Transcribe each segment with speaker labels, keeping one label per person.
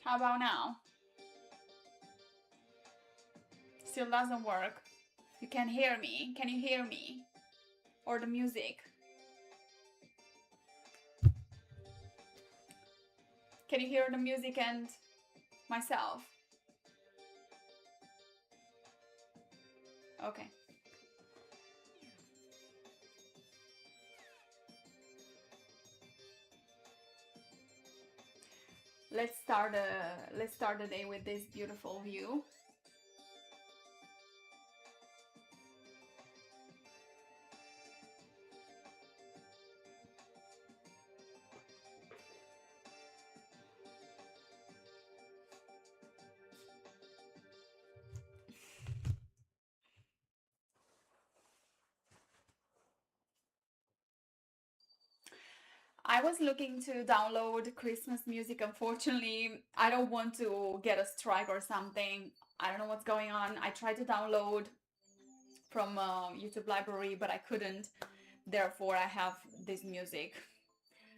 Speaker 1: How about now? Still doesn't work. You can hear me. Can you hear me? Or the music? Can you hear the music and myself? Okay. Let's start the day with this beautiful view. I was looking to download Christmas music. Unfortunately, I don't want to get a strike or something. I don't know what's going on. I tried to download from YouTube library, but I couldn't. Therefore, I have this music.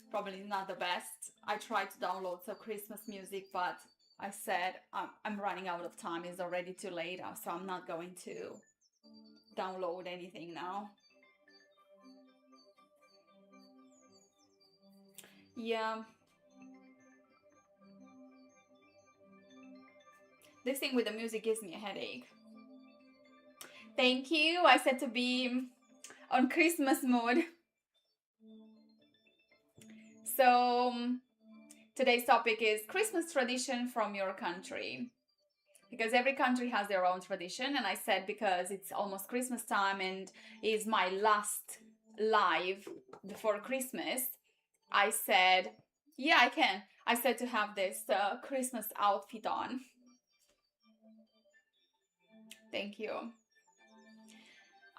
Speaker 1: Probably not the best. I tried to download some Christmas music, but I said I'm running out of time. It's already too late, so I'm not going to download anything now. Yeah. This thing with the music gives me a headache. Thank you. I said to be on Christmas mood. So today's topic is Christmas tradition from your country. Because every country has their own tradition, and I said because it's almost Christmas time and is my last live before Christmas, I said, yeah, I can. I said to have this Christmas outfit on. Thank you.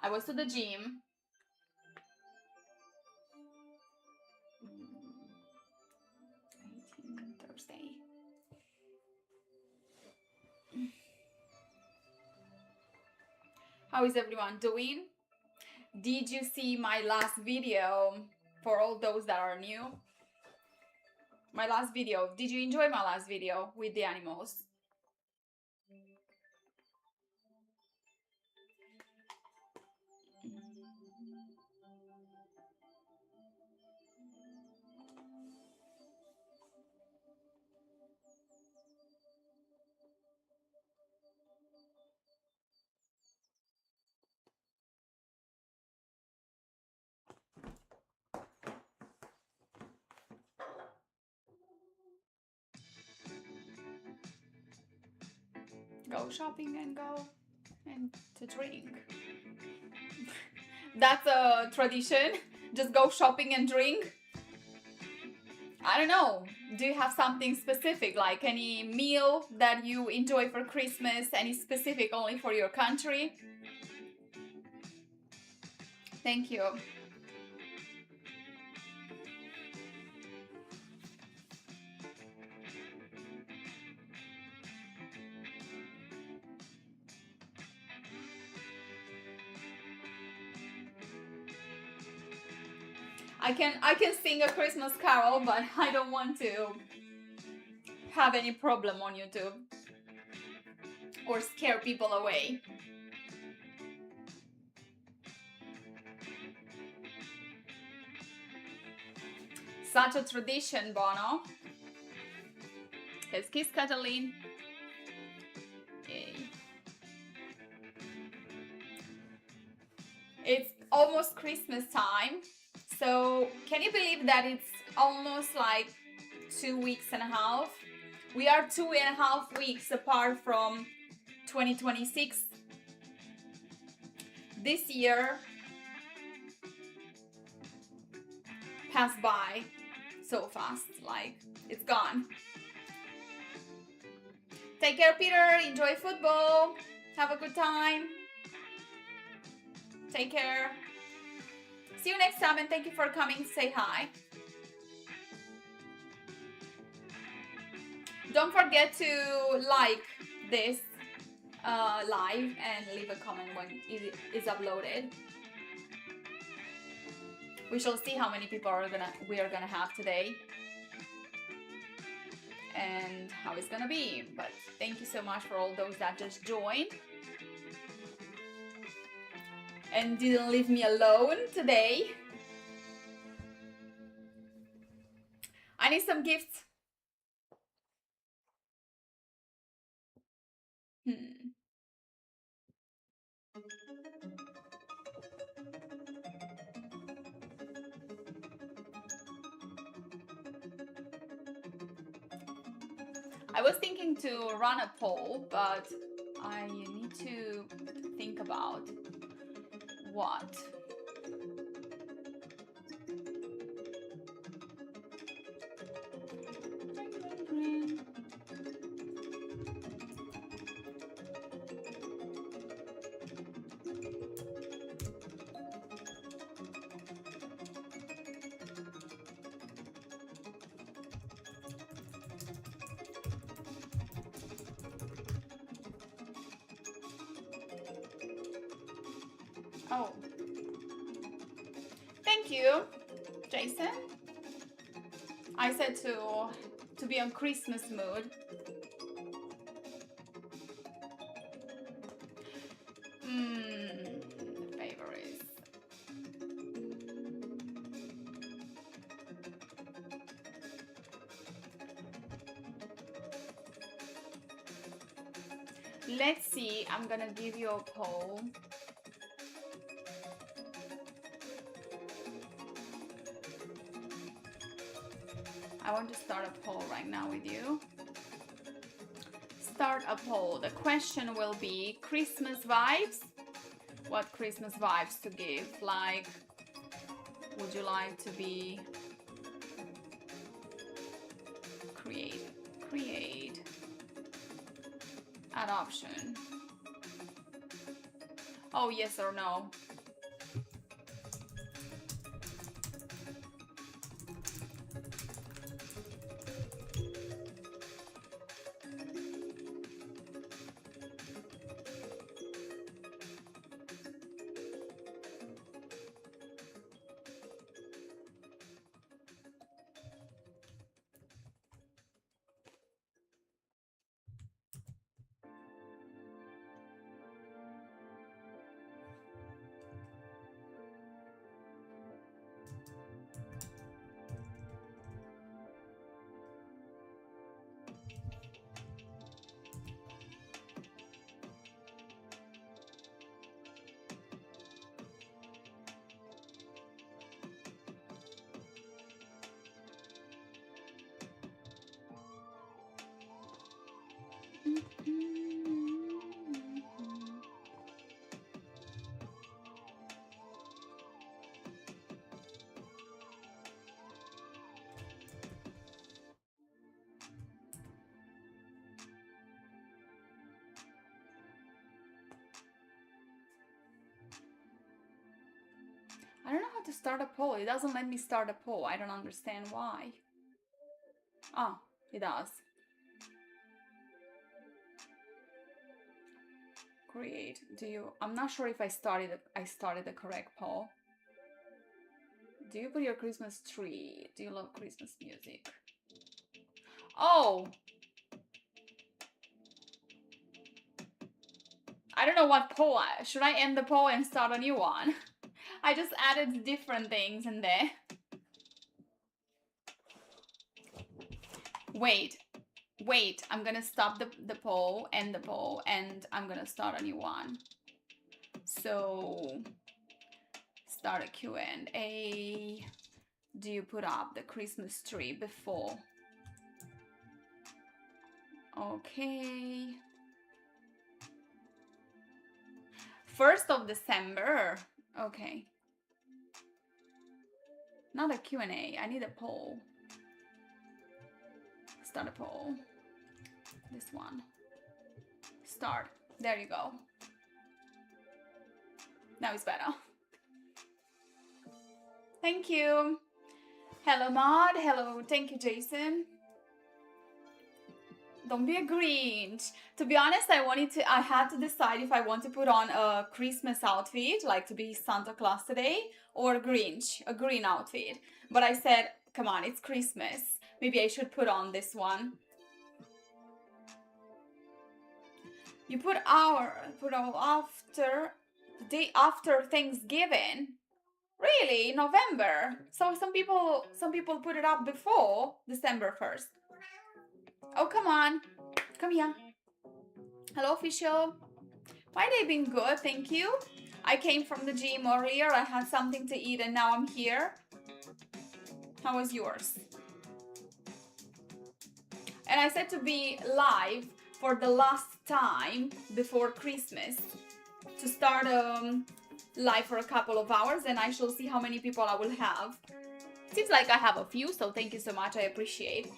Speaker 1: I was to the gym. Thursday. How is everyone doing? Did you see my last video? For all those that are new, my last video. Did you enjoy my last video with the animals? Go shopping and go and to drink. That's a tradition. Just go shopping and drink. I don't know. Do you have something specific, like any meal that you enjoy for Christmas? Any specific only for your country? Thank you. I can sing a Christmas carol, but I don't want to have any problem on YouTube or scare people away. Such a tradition, Bono. Let's kiss Cataline. Yay. It's almost Christmas time. So can you believe that it's almost like 2 weeks and a half? We are 2.5 weeks apart from 2026. This year passed by so fast, like it's gone. Take care, Peter. Enjoy football. Have a good time. Take care. See you next time, and thank you for coming. Say hi. Don't forget to like this live and leave a comment when it is uploaded. We shall see how many people we are gonna have today. and how it's gonna be. But thank you so much for all those that just joined and didn't leave me alone today. I need some gifts. I was thinking to run a poll, but I need to think about what. Oh, thank you, Jason. I said to be on Christmas mood. Favorites. Let's see. I'm gonna give you a poll. I want to start a poll right now with you. Start a poll. The question will be Christmas vibes. What Christmas vibes to give? Like, would you like to be create adoption? Oh, yes or no? I don't know how to start a poll. It doesn't let me start a poll. I don't understand why. Ah, it does. Create. I'm not sure if I started the correct poll. Do you put your Christmas tree? Do you love Christmas music? Oh! I don't know what poll. Should I end the poll and start a new one? I just added different things in there. Wait, I'm gonna stop the poll, end the poll, and I'm gonna start a new one. So, start a Q&A. Do you put up the Christmas tree before? Okay. 1st of December. Okay. Not a Q&A. I need a poll. Start a poll. This one. Start. There you go. Now it's better. Thank you. Hello, Maud. Hello. Thank you, Jason. Don't be a Grinch. To be honest, I had to decide if I want to put on a Christmas outfit, like to be Santa Claus today, or a Grinch, a green outfit. But I said, come on, it's Christmas. Maybe I should put on this one. You put after the day after Thanksgiving. Really? November? So some people put it up before December 1st. Oh, come on. Come here. Hello, official. My day been good, thank you. I came from the gym earlier, I had something to eat and now I'm here. How was yours? And I said to be live for the last time before Christmas, to start live for a couple of hours, and I shall see how many people I will have. Seems like I have a few, so thank you so much, I appreciate.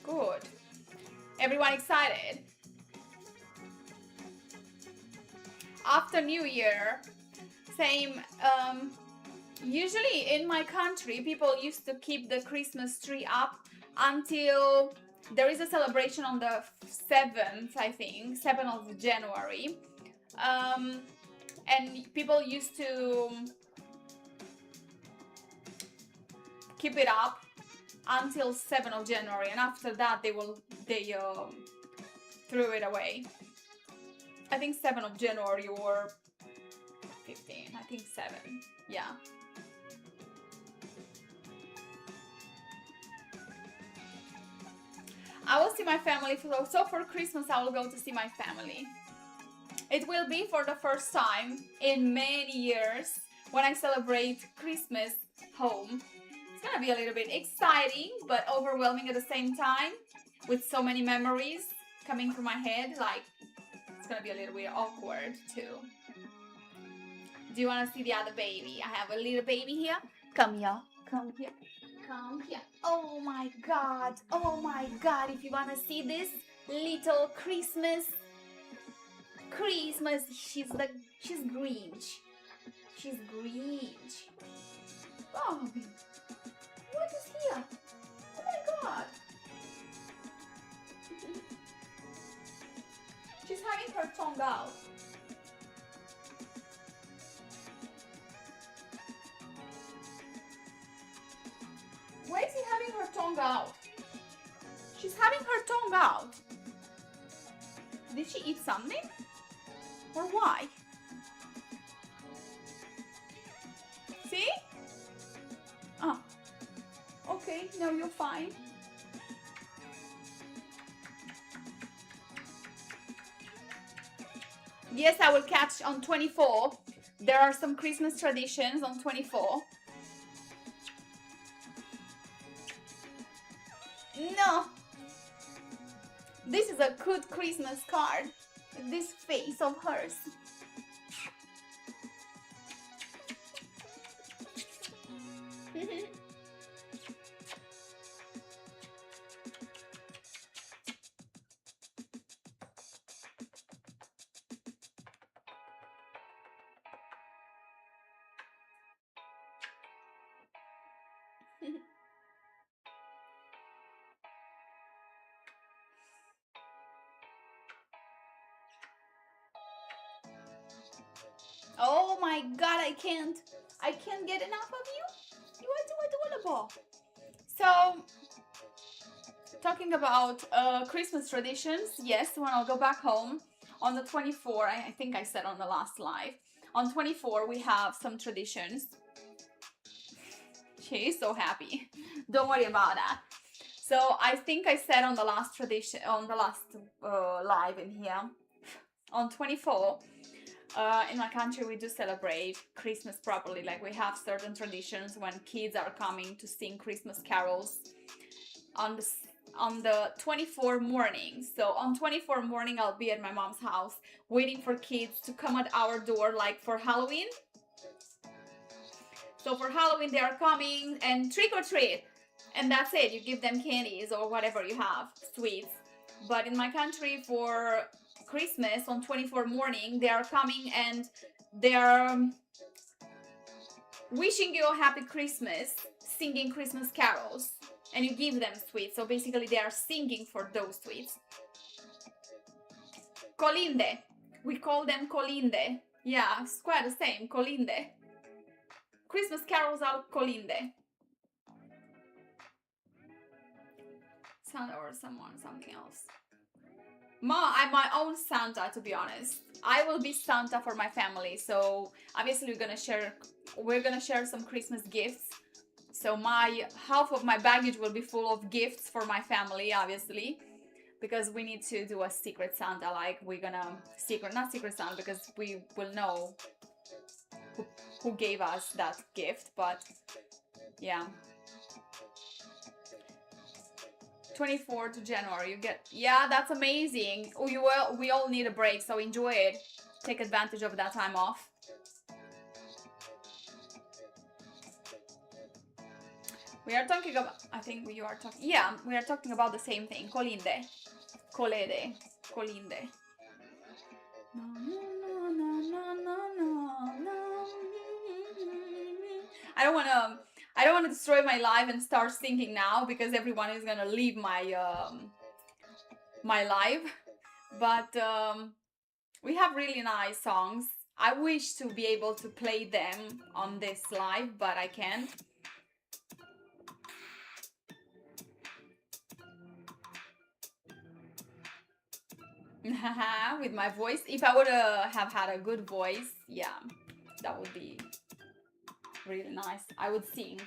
Speaker 1: Good. Everyone excited? After New Year, same. Usually in my country, people used to keep the Christmas tree up until there is a celebration on the 7th, I think, 7th of January. And people used to keep it up until 7th of January, and after that they threw it away. I think 7th of January or 15, I think 7, yeah. I will see my family, so for Christmas I will go to see my family. It will be for the first time in many years when I celebrate Christmas home. It's gonna be a little bit exciting, but overwhelming at the same time, with so many memories coming through my head. Like, it's gonna be a little bit awkward too. Do you wanna see the other baby? I have a little baby here. Come here, come here, come here. Oh my God, oh my God. If you wanna see this little Christmas, she's Grinch. She's Grinch. Bobby. What is here? Oh my God! She's having her tongue out. Why is he having her tongue out? She's having her tongue out. Did she eat something? Or why? See? Oh. Okay, now you're fine. Yes, I will catch on 24. There are some Christmas traditions on 24. No. This is a good Christmas card. This face of hers. Oh my God, I can't get enough of you. You are adorable. So, talking about Christmas traditions, yes, when I'll go back home on the 24th, I think I said on the last live, on 24 we have some traditions. She is so happy. Don't worry about that. So I think I said on the last tradition, on the last live in here, on 24, in my country we do celebrate Christmas properly. Like, we have certain traditions when kids are coming to sing Christmas carols on the 24 morning. So on 24 morning I'll be at my mom's house waiting for kids to come at our door, like for Halloween. So for Halloween they are coming and trick or treat, and that's it. You give them candies or whatever you have, sweets. But in my country for Christmas on 24 morning they are coming and they are wishing you a happy Christmas, singing Christmas carols, and you give them sweets. So basically they are singing for those sweets. Colinde, we call them colinde. Yeah, it's quite the same. Colinde. Christmas carols are colinde. Santa or something else. I'm my own Santa, to be honest. I will be Santa for my family, so obviously we're gonna share some Christmas gifts. So my half of my baggage will be full of gifts for my family, obviously, because we need to do a secret Santa. Like we're gonna not secret Santa, because we will know who, who gave us that gift. But yeah, 24th of January. You get, yeah, that's amazing. Oh, we all need a break, so enjoy it. Take advantage of that time off. We are talking about, I think you are talking, yeah, we are talking about the same thing. Colinde. Colede. Colinde. I don't wanna destroy my life and start singing now, because everyone is gonna leave my live. But we have really nice songs. I wish to be able to play them on this live, but I can't. With my voice. If I would have had a good voice, yeah, that would be really nice. I would sing,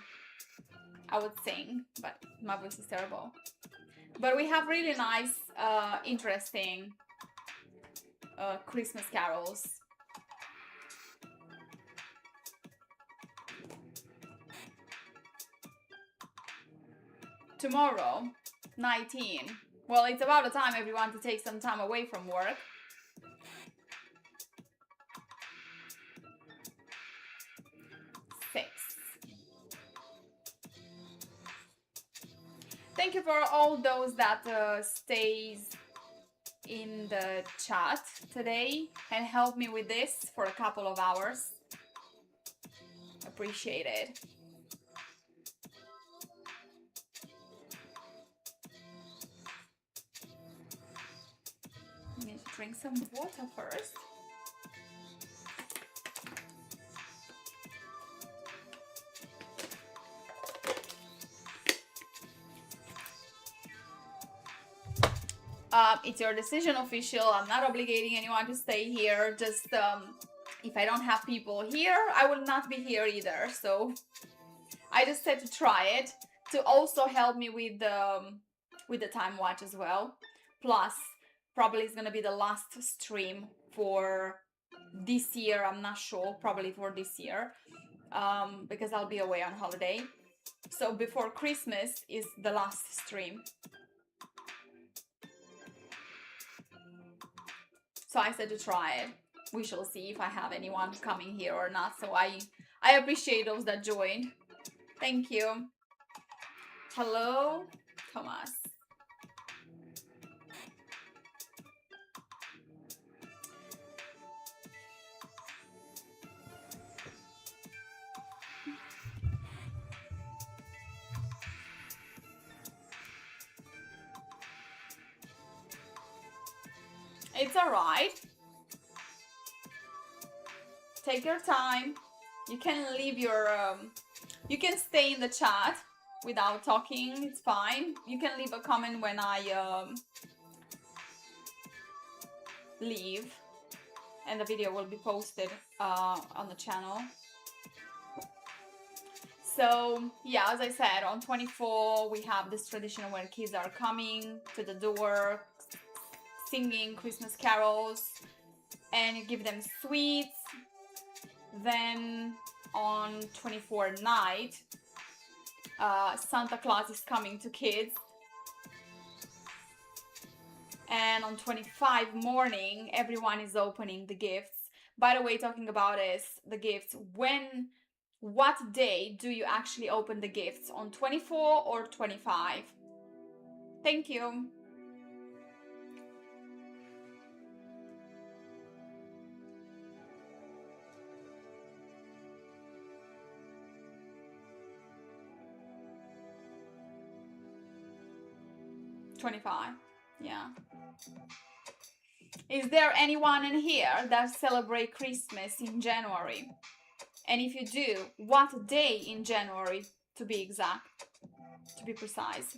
Speaker 1: but my voice is terrible. But we have really nice, interesting Christmas carols. Tomorrow, 19. Well, it's about the time everyone to take some time away from work. Six. Thank you for all those that stays in the chat today and help me with this for a couple of hours. Appreciate it. I need to drink some water first. It's your decision, official. I'm not obligating anyone to stay here. Just if I don't have people here, I will not be here either. So I just said to try it, to also help me with the time watch as well. Plus, probably it's gonna be the last stream for this year. I'm not sure. Probably for this year, because I'll be away on holiday. So before Christmas is the last stream. So I said to try it. We shall see if I have anyone coming here or not. So I appreciate those that joined. Thank you. Hello, Thomas. It's alright. Take your time. You can leave your you can stay in the chat without talking. It's fine. You can leave a comment when I leave, and the video will be posted on the channel. So yeah, as I said, on 24 we have this tradition where kids are coming to the door, singing Christmas carols, and you give them sweets. Then on 24 night, Santa Claus is coming to kids. And on 25 morning, everyone is opening the gifts. By the way, talking about the gifts, what day do you actually open the gifts? On 24 or 25? Thank you. $25, yeah. Is there anyone in here that celebrate Christmas in January? And if you do, what day in January, to be exact, to be precise?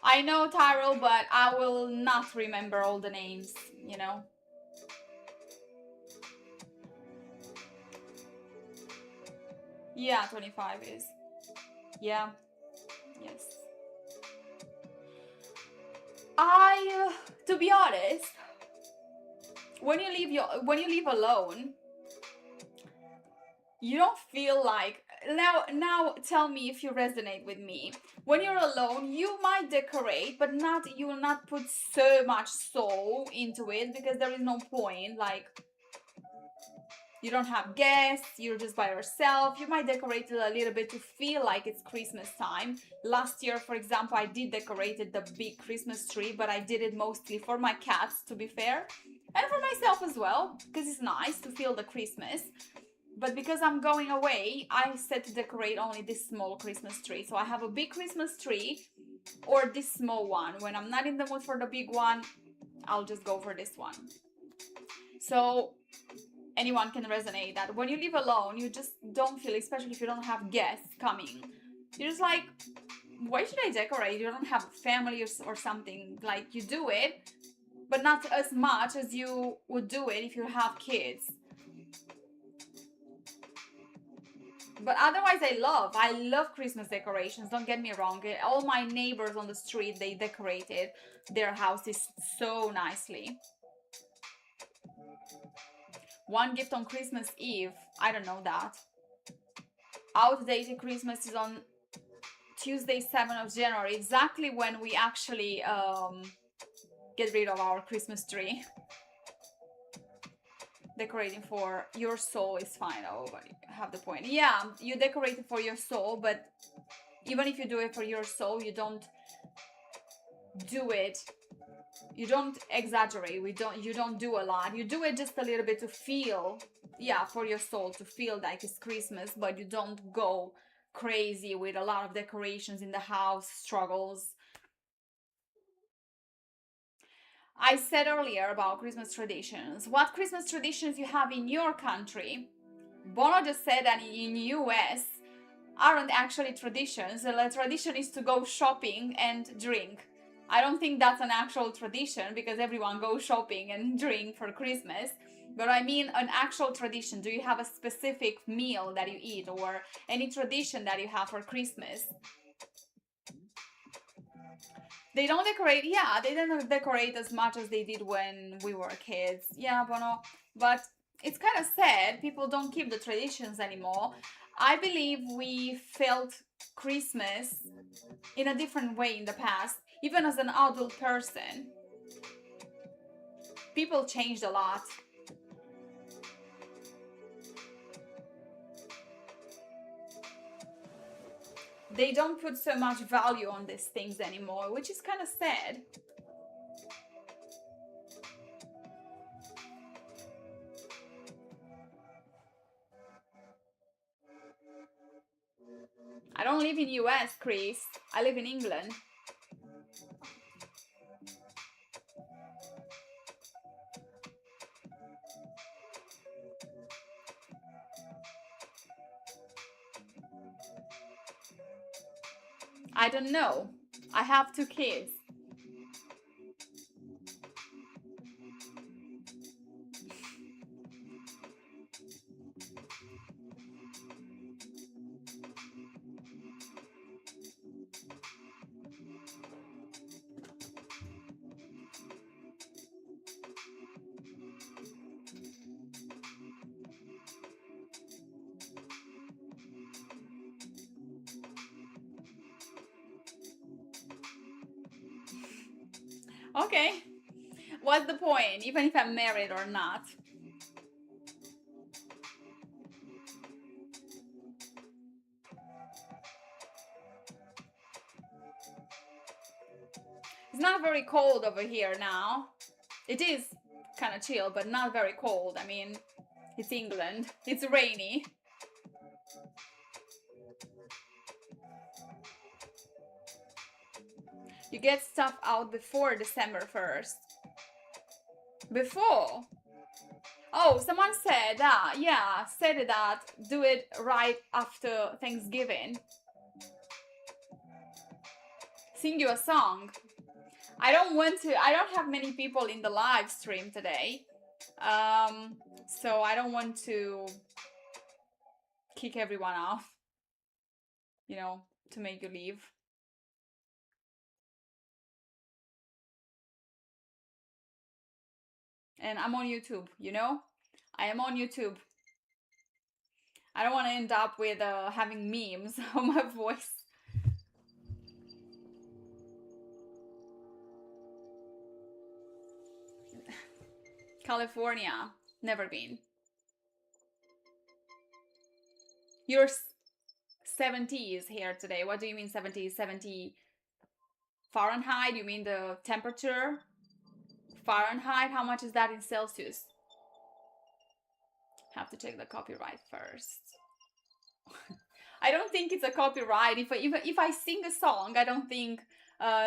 Speaker 1: I know, Tyrell, but I will not remember all the names, you know? Yeah, 25 is. Yeah, yes. To be honest, when you live alone, you don't feel like, now tell me if you resonate with me. When you're alone, you might decorate, but you will not put so much soul into it, because there is no point. Like, you don't have guests, you're just by yourself. You might decorate it a little bit to feel like it's Christmas time. Last year, for example, I did decorated the big Christmas tree, but I did it mostly for my cats, to be fair, and for myself as well, because it's nice to feel the Christmas. But because I'm going away, I said to decorate only this small Christmas tree. So I have a big Christmas tree or this small one. When I'm not in the mood for the big one, I'll just go for this one. So anyone can resonate that when you live alone, you just don't feel, especially if you don't have guests coming, you're just like, why should I decorate? You don't have family or something. Like, you do it, but not as much as you would do it if you have kids. But otherwise, I love Christmas decorations. Don't get me wrong. All my neighbors on the street, they decorated their houses so nicely. One gift on Christmas Eve. I don't know that. Outdated Christmas is on Tuesday, 7th of January, exactly when we actually get rid of our Christmas tree. Decorating for your soul is fine. Oh, but you have the point. Yeah, you decorate it for your soul, but even if you do it for your soul, you don't do it. You don't exaggerate. You don't do a lot. You do it just a little bit to feel, yeah, for your soul, to feel like it's Christmas, but you don't go crazy with a lot of decorations in the house, struggles. I said earlier about Christmas traditions. What Christmas traditions you have in your country? Bono just said that in US aren't actually traditions. The tradition is to go shopping and drink. I don't think that's an actual tradition, because everyone goes shopping and drink for Christmas. But I mean an actual tradition. Do you have a specific meal that you eat, or any tradition that you have for Christmas? They don't decorate, yeah, they don't decorate as much as they did when we were kids. Yeah, Bono. But it's kind of sad. People don't keep the traditions anymore. I believe we felt Christmas in a different way in the past, even as an adult person. People changed a lot. They don't put so much value on these things anymore, which is kind of sad. I don't live in US, Chris. I live in England. I don't know. I have 2 kids. Okay. What's the point, even if I'm married or not? It's not very cold over here now. It is kind of chill, but not very cold. I mean, it's England. It's rainy. You get stuff out before December 1st. Before. Oh, someone said that. Yeah, said that. Do it right after Thanksgiving. Sing you a song. I don't have many people in the live stream today. So I don't want to kick everyone off, you know, to make you leave. And I'm on YouTube, you know? I am on YouTube. I don't want to end up with having memes on my voice. California, never been. You're 70s here today. What do you mean 70s? 70 Fahrenheit? You mean the temperature? Fahrenheit? How much is that in Celsius? Have to check the copyright first. I don't think it's a copyright. If I sing a song, I don't think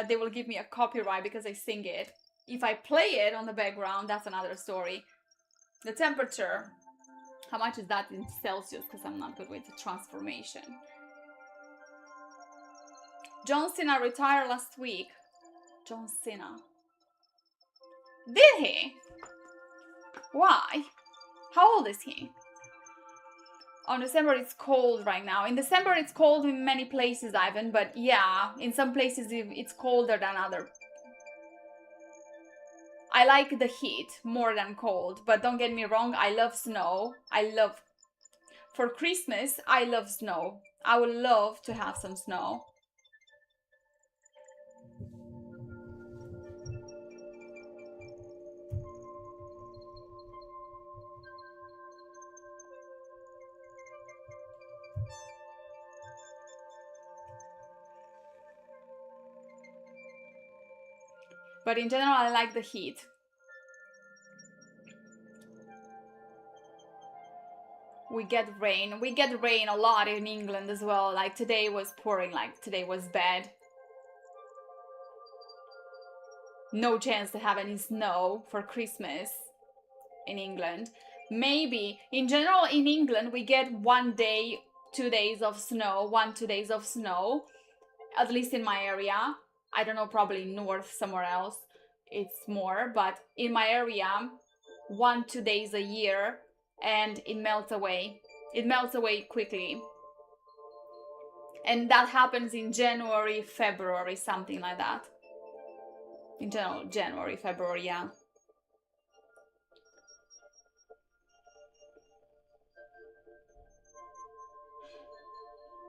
Speaker 1: they will give me a copyright because I sing it. If I play it on the background, that's another story. The temperature. How much is that in Celsius? Because I'm not good with the transformation. John Cena retired last week. John Cena. Did he? Why? How old is he? On December it's cold right now. In December it's cold in many places, Ivan, but yeah, in some places it's colder than other. I like the heat more than cold, but don't get me wrong, I love snow. For Christmas, I love snow. I would love to have some snow. But in general, I like the heat. We get rain. We get rain a lot in England as well. Like today was pouring, like today was bad. No chance to have any snow for Christmas in England. Maybe, in general in England, we get 1 day, 2 days of snow, 1-2 days of snow. At least in my area. I don't know, probably north somewhere else it's more, but in my area 1-2 days a year, and it melts away. It melts away quickly, and that happens in January, February, something like that. In general, January, February, yeah.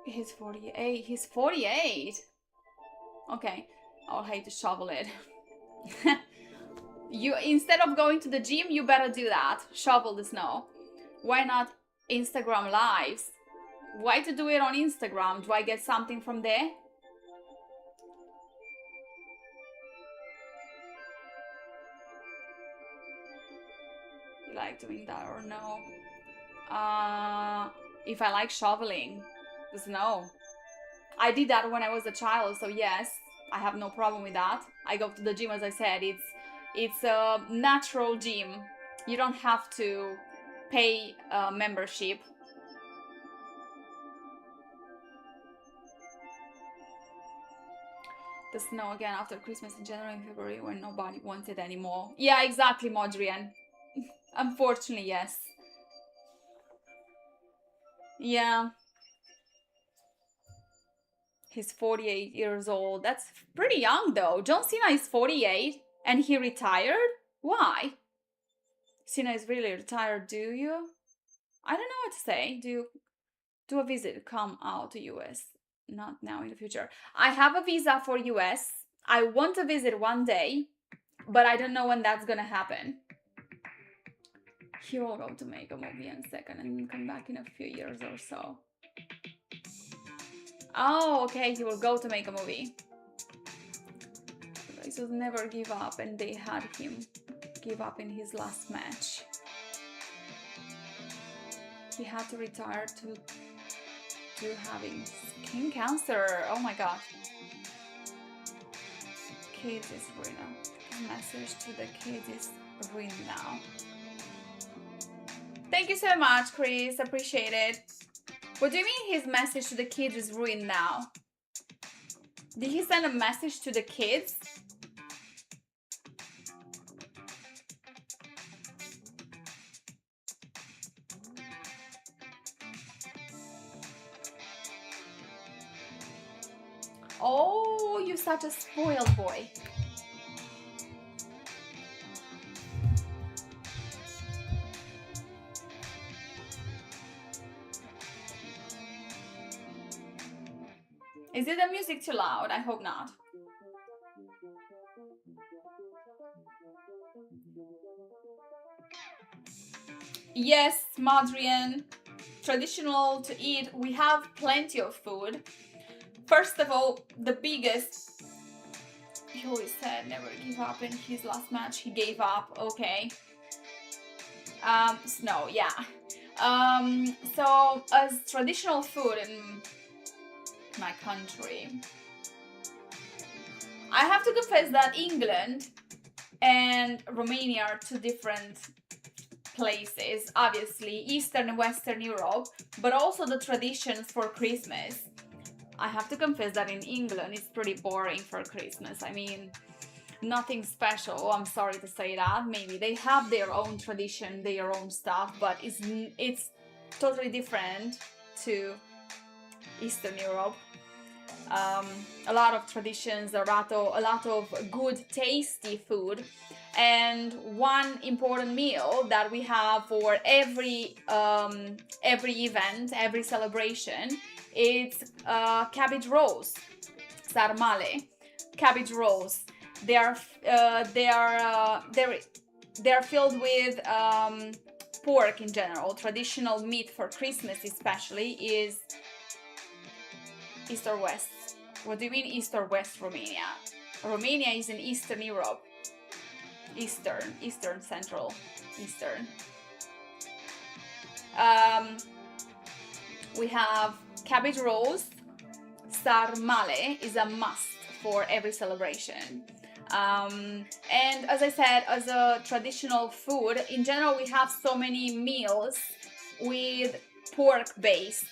Speaker 1: He's 48. He's 48. Okay, I'll hate to shovel it. You, instead of going to the gym, you better do that. Shovel the snow. Why not Instagram lives? Why to do it on Instagram? Do I get something from there? You like doing that or no? If I like shoveling the snow. I did that when I was a child, so yes, I have no problem with that. I go to the gym, as I said. It's a natural gym. You don't have to pay a membership. The snow again after Christmas in January and February when nobody wants it anymore. Yeah, exactly, Modrian. Unfortunately, yes. Yeah. He's 48 years old. That's pretty young though. John Cena is 48 and he retired? Why? Cena is really retired, do you? I don't know what to say. Do a visit, come out to US. Not now, in the future. I have a visa for US. I want to visit one day, but I don't know when that's gonna happen. He will go to make a movie in a second and come back in a few years or so. Oh, okay, he will go to make a movie. He should never give up, and they had him give up in his last match. He had to retire to having skin cancer. Oh my god. kids is ruined now. His message to the kids is ruined now. Thank you so much, Chris. Appreciate it. What do you mean his message to the kids is ruined now? Did he send a message to the kids? Oh, you're such a spoiled boy. Is it the music too loud? I hope not. Yes, Madrian. Traditional to eat. We have plenty of food. First of all, the biggest. He always said never give up. In his last match, he gave up. Okay. Snow, yeah. So as traditional food in my country, I have to confess that England and Romania are two different places. Obviously, Eastern and Western Europe, but also the traditions for Christmas. I have to confess that in England it's pretty boring for Christmas. I mean, nothing special. I'm sorry to say that. Maybe they have their own tradition, their own stuff, but it's totally different to Eastern Europe. A lot of traditions, a lot of good, tasty food, and one important meal that we have for every event, every celebration, it's cabbage rolls, sarmale, cabbage rolls. They are filled with pork in general. Traditional meat for Christmas, especially, is East or West. What do you mean East or West Romania? Romania is in Eastern Europe. Eastern, Central, Eastern. We have cabbage rolls. Sarmale is a must for every celebration. And as I said, as a traditional food, in general, we have so many meals with pork base.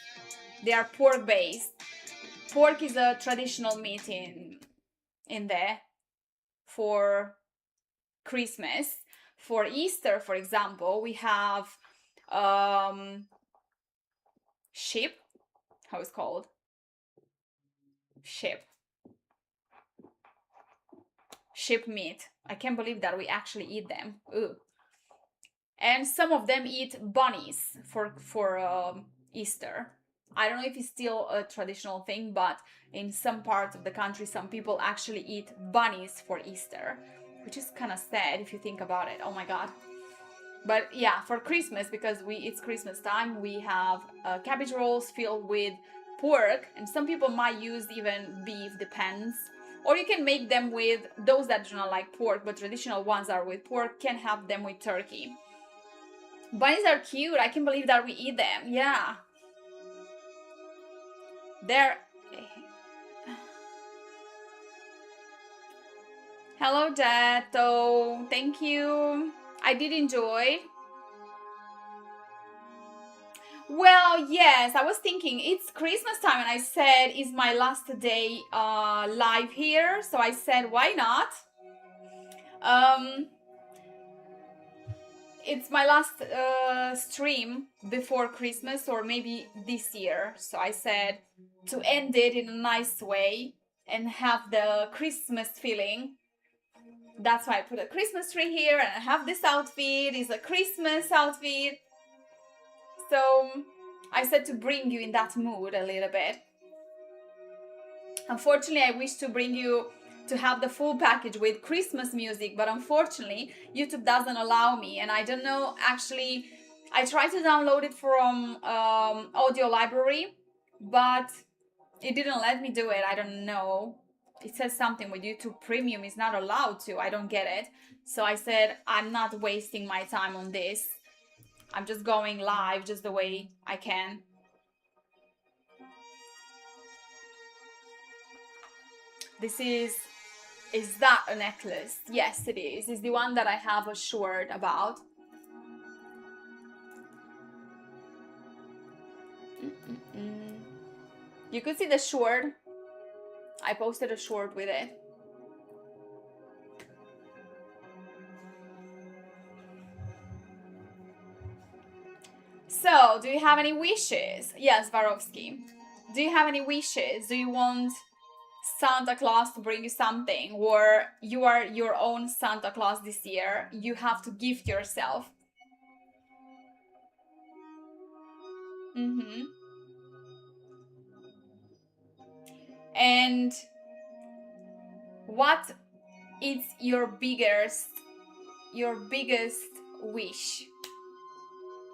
Speaker 1: They are pork based. Pork is a traditional meat in there for Christmas. For Easter, for example, we have sheep. How it's called? Sheep meat. I can't believe that we actually eat them. Ooh. And some of them eat bunnies for Easter. I don't know if it's still a traditional thing, but in some parts of the country, some people actually eat bunnies for Easter, which is kind of sad if you think about it. Oh my god. But yeah, for Christmas, because it's Christmas time, we have cabbage rolls filled with pork, and some people might use even beef, depends. Or you can make them with those that do not like pork, but traditional ones are with pork, can have them with turkey. Bunnies are cute. I can't believe that we eat them. Yeah. They're... Hello, Dato. Thank you. I did enjoy. Well, yes, I was thinking it's Christmas time, and I said it's my last day live here, so I said why not? It's my last stream before Christmas, or maybe this year, so I said to end it in a nice way and have the Christmas feeling. That's why I put a Christmas tree here, and I have this outfit. It's a Christmas outfit. So I said to bring you in that mood a little bit. Unfortunately, I wish to bring you to have the full package with Christmas music, but unfortunately YouTube doesn't allow me, and I don't know, actually I tried to download it from audio library, but it didn't let me do it. I don't know, it says something with YouTube Premium is not allowed to. I don't get it. So I said I'm not wasting my time on this. I'm just going live just the way I can. This is Is that a necklace? Yes, it is. It's the one that I have a shirt about. You could see the shirt. I posted a shirt with it. So, do you have any wishes? Yes, Varovsky. Do you have any wishes? Do you want Santa Claus to bring you something? Or you are your own Santa Claus this year? You have to gift yourself. And what is your biggest wish?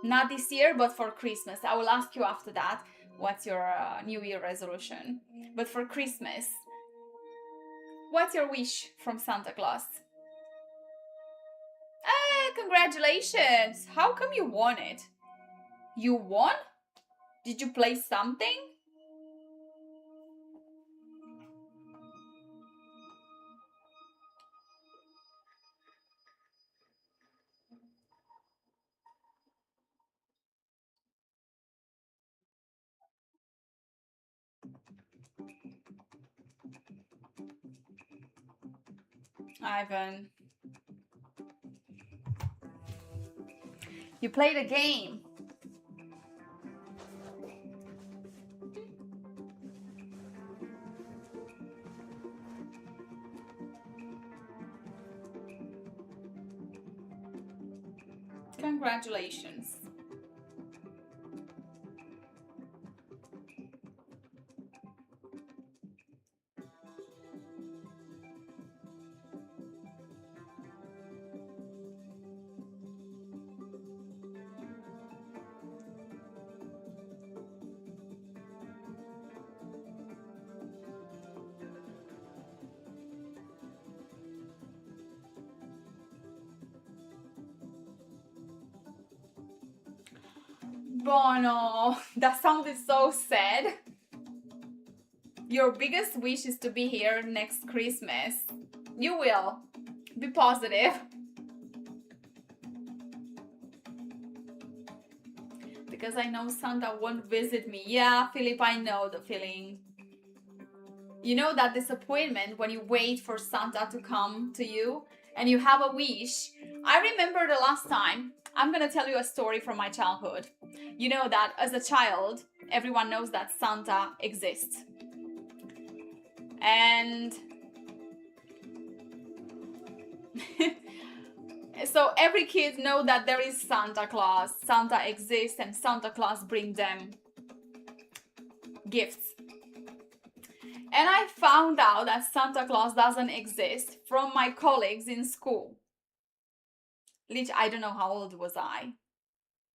Speaker 1: Not this year, but for Christmas. I will ask you after that what's your New Year resolution. But for Christmas, what's your wish from Santa Claus? Congratulations! How come you won it? You won? Did you play something? Ivan. You played a game. Congratulations. Bono, that sounded so sad. Your biggest wish is to be here next Christmas. You will. Be positive. Because I know Santa won't visit me. Yeah, Philip, I know the feeling. You know that disappointment when you wait for Santa to come to you and you have a wish. I remember the last time. I'm gonna tell you a story from my childhood. You know that as a child, everyone knows that Santa exists. And so every kid know that there is Santa Claus. Santa exists and Santa Claus bring them gifts. And I found out that Santa Claus doesn't exist from my colleagues in school. Which I don't know how old was I.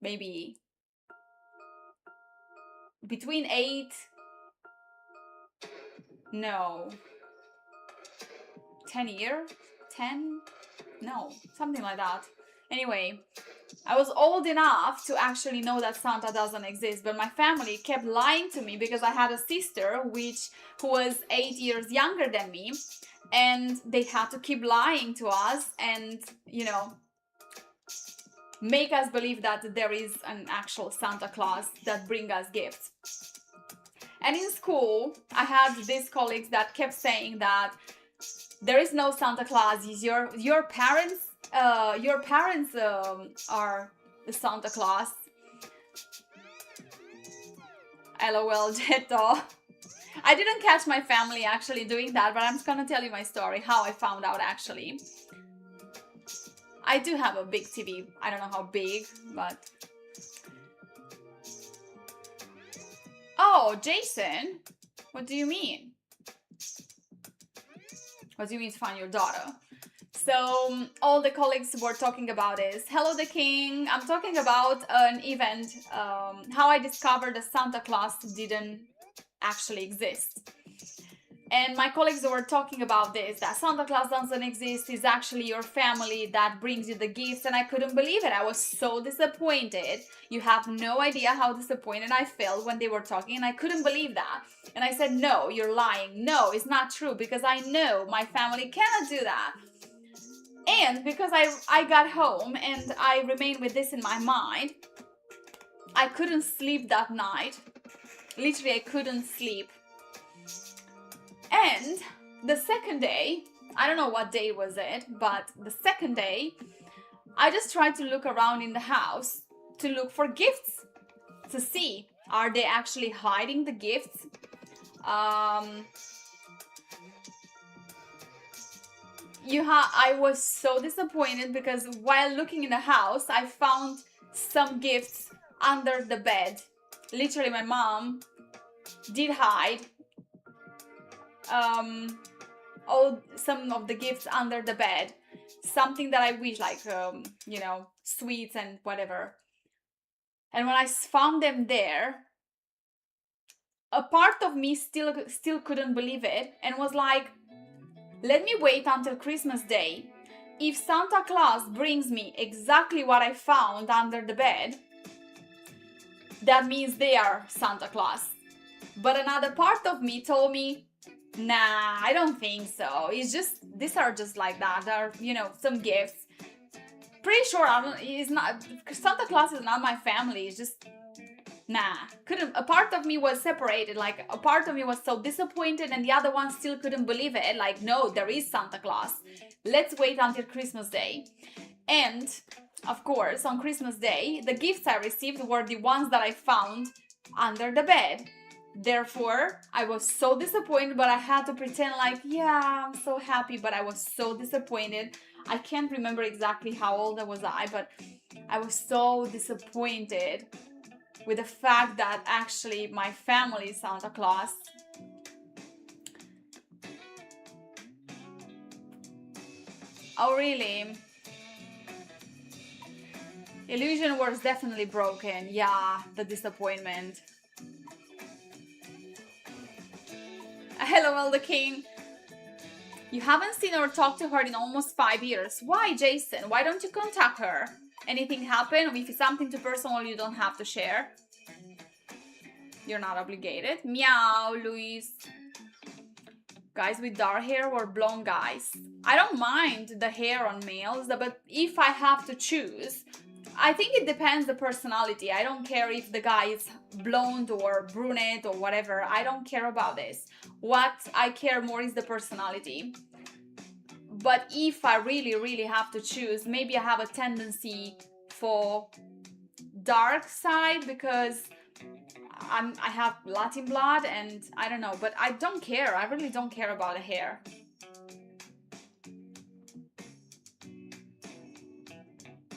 Speaker 1: Maybe between 8. No. 10 years? 10? No, something like that. Anyway, I was old enough to actually know that Santa doesn't exist, but my family kept lying to me because I had a sister who was 8 years younger than me, and they had to keep lying to us and, you know, make us believe that there is an actual Santa Claus that bring us gifts. And in school, I had these colleagues that kept saying that there is no Santa Claus. Your parents are the Santa Claus. LOL, Jetto. I didn't catch my family actually doing that, but I'm just gonna tell you my story, how I found out actually. I do have a big TV. I don't know how big, but... Oh, Jason? What do you mean? What do you mean to find your daughter? So all the colleagues were talking about is, hello the king. I'm talking about an event, how I discovered that Santa Claus didn't actually exist. And my colleagues were talking about this, that Santa Claus doesn't exist, it's actually your family that brings you the gifts, and I couldn't believe it. I was so disappointed. You have no idea how disappointed I felt when they were talking, and I couldn't believe that. And I said, no, you're lying. No, it's not true, because I know my family cannot do that. And because I got home and I remained with this in my mind, I couldn't sleep that night. Literally, I couldn't sleep. And the second day, I don't know what day was it, but the second day, I just tried to look around in the house to look for gifts, to see, are they actually hiding the gifts? I was so disappointed because while looking in the house, I found some gifts under the bed. Literally, my mom did hide some of the gifts under the bed. Something that I wish, like, sweets and whatever. And when I found them there, a part of me still couldn't believe it and was like, let me wait until Christmas Day. If Santa Claus brings me exactly what I found under the bed, that means they are Santa Claus. But another part of me told me, nah, I don't think so. It's just, these are just like that. There are, some gifts. Pretty sure Santa Claus is not my family. It's just, nah. A part of me was separated. Like, a part of me was so disappointed and the other one still couldn't believe it. Like, no, there is Santa Claus. Let's wait until Christmas Day. And, of course, on Christmas Day, the gifts I received were the ones that I found under the bed. Therefore, I was so disappointed, but I had to pretend like, yeah, I'm so happy, but I was so disappointed. I can't remember exactly how old was I, but I was so disappointed with the fact that actually my family is Santa Claus. Oh, really? Illusion was definitely broken. Yeah, the disappointment. Hello, the King. You haven't seen or talked to her in almost 5 years. Why, Jason? Why don't you contact her? Anything happen? If it's something too personal, you don't have to share. You're not obligated. Meow, Luis. Guys with dark hair or blonde guys? I don't mind the hair on males, but if I have to choose, I think it depends the personality. I don't care if the guy is blonde or brunette or whatever. I don't care about this. What I care more is the personality. But if I really, really have to choose, maybe I have a tendency for dark side because I have Latin blood and I don't know, but I don't care. I really don't care about the hair.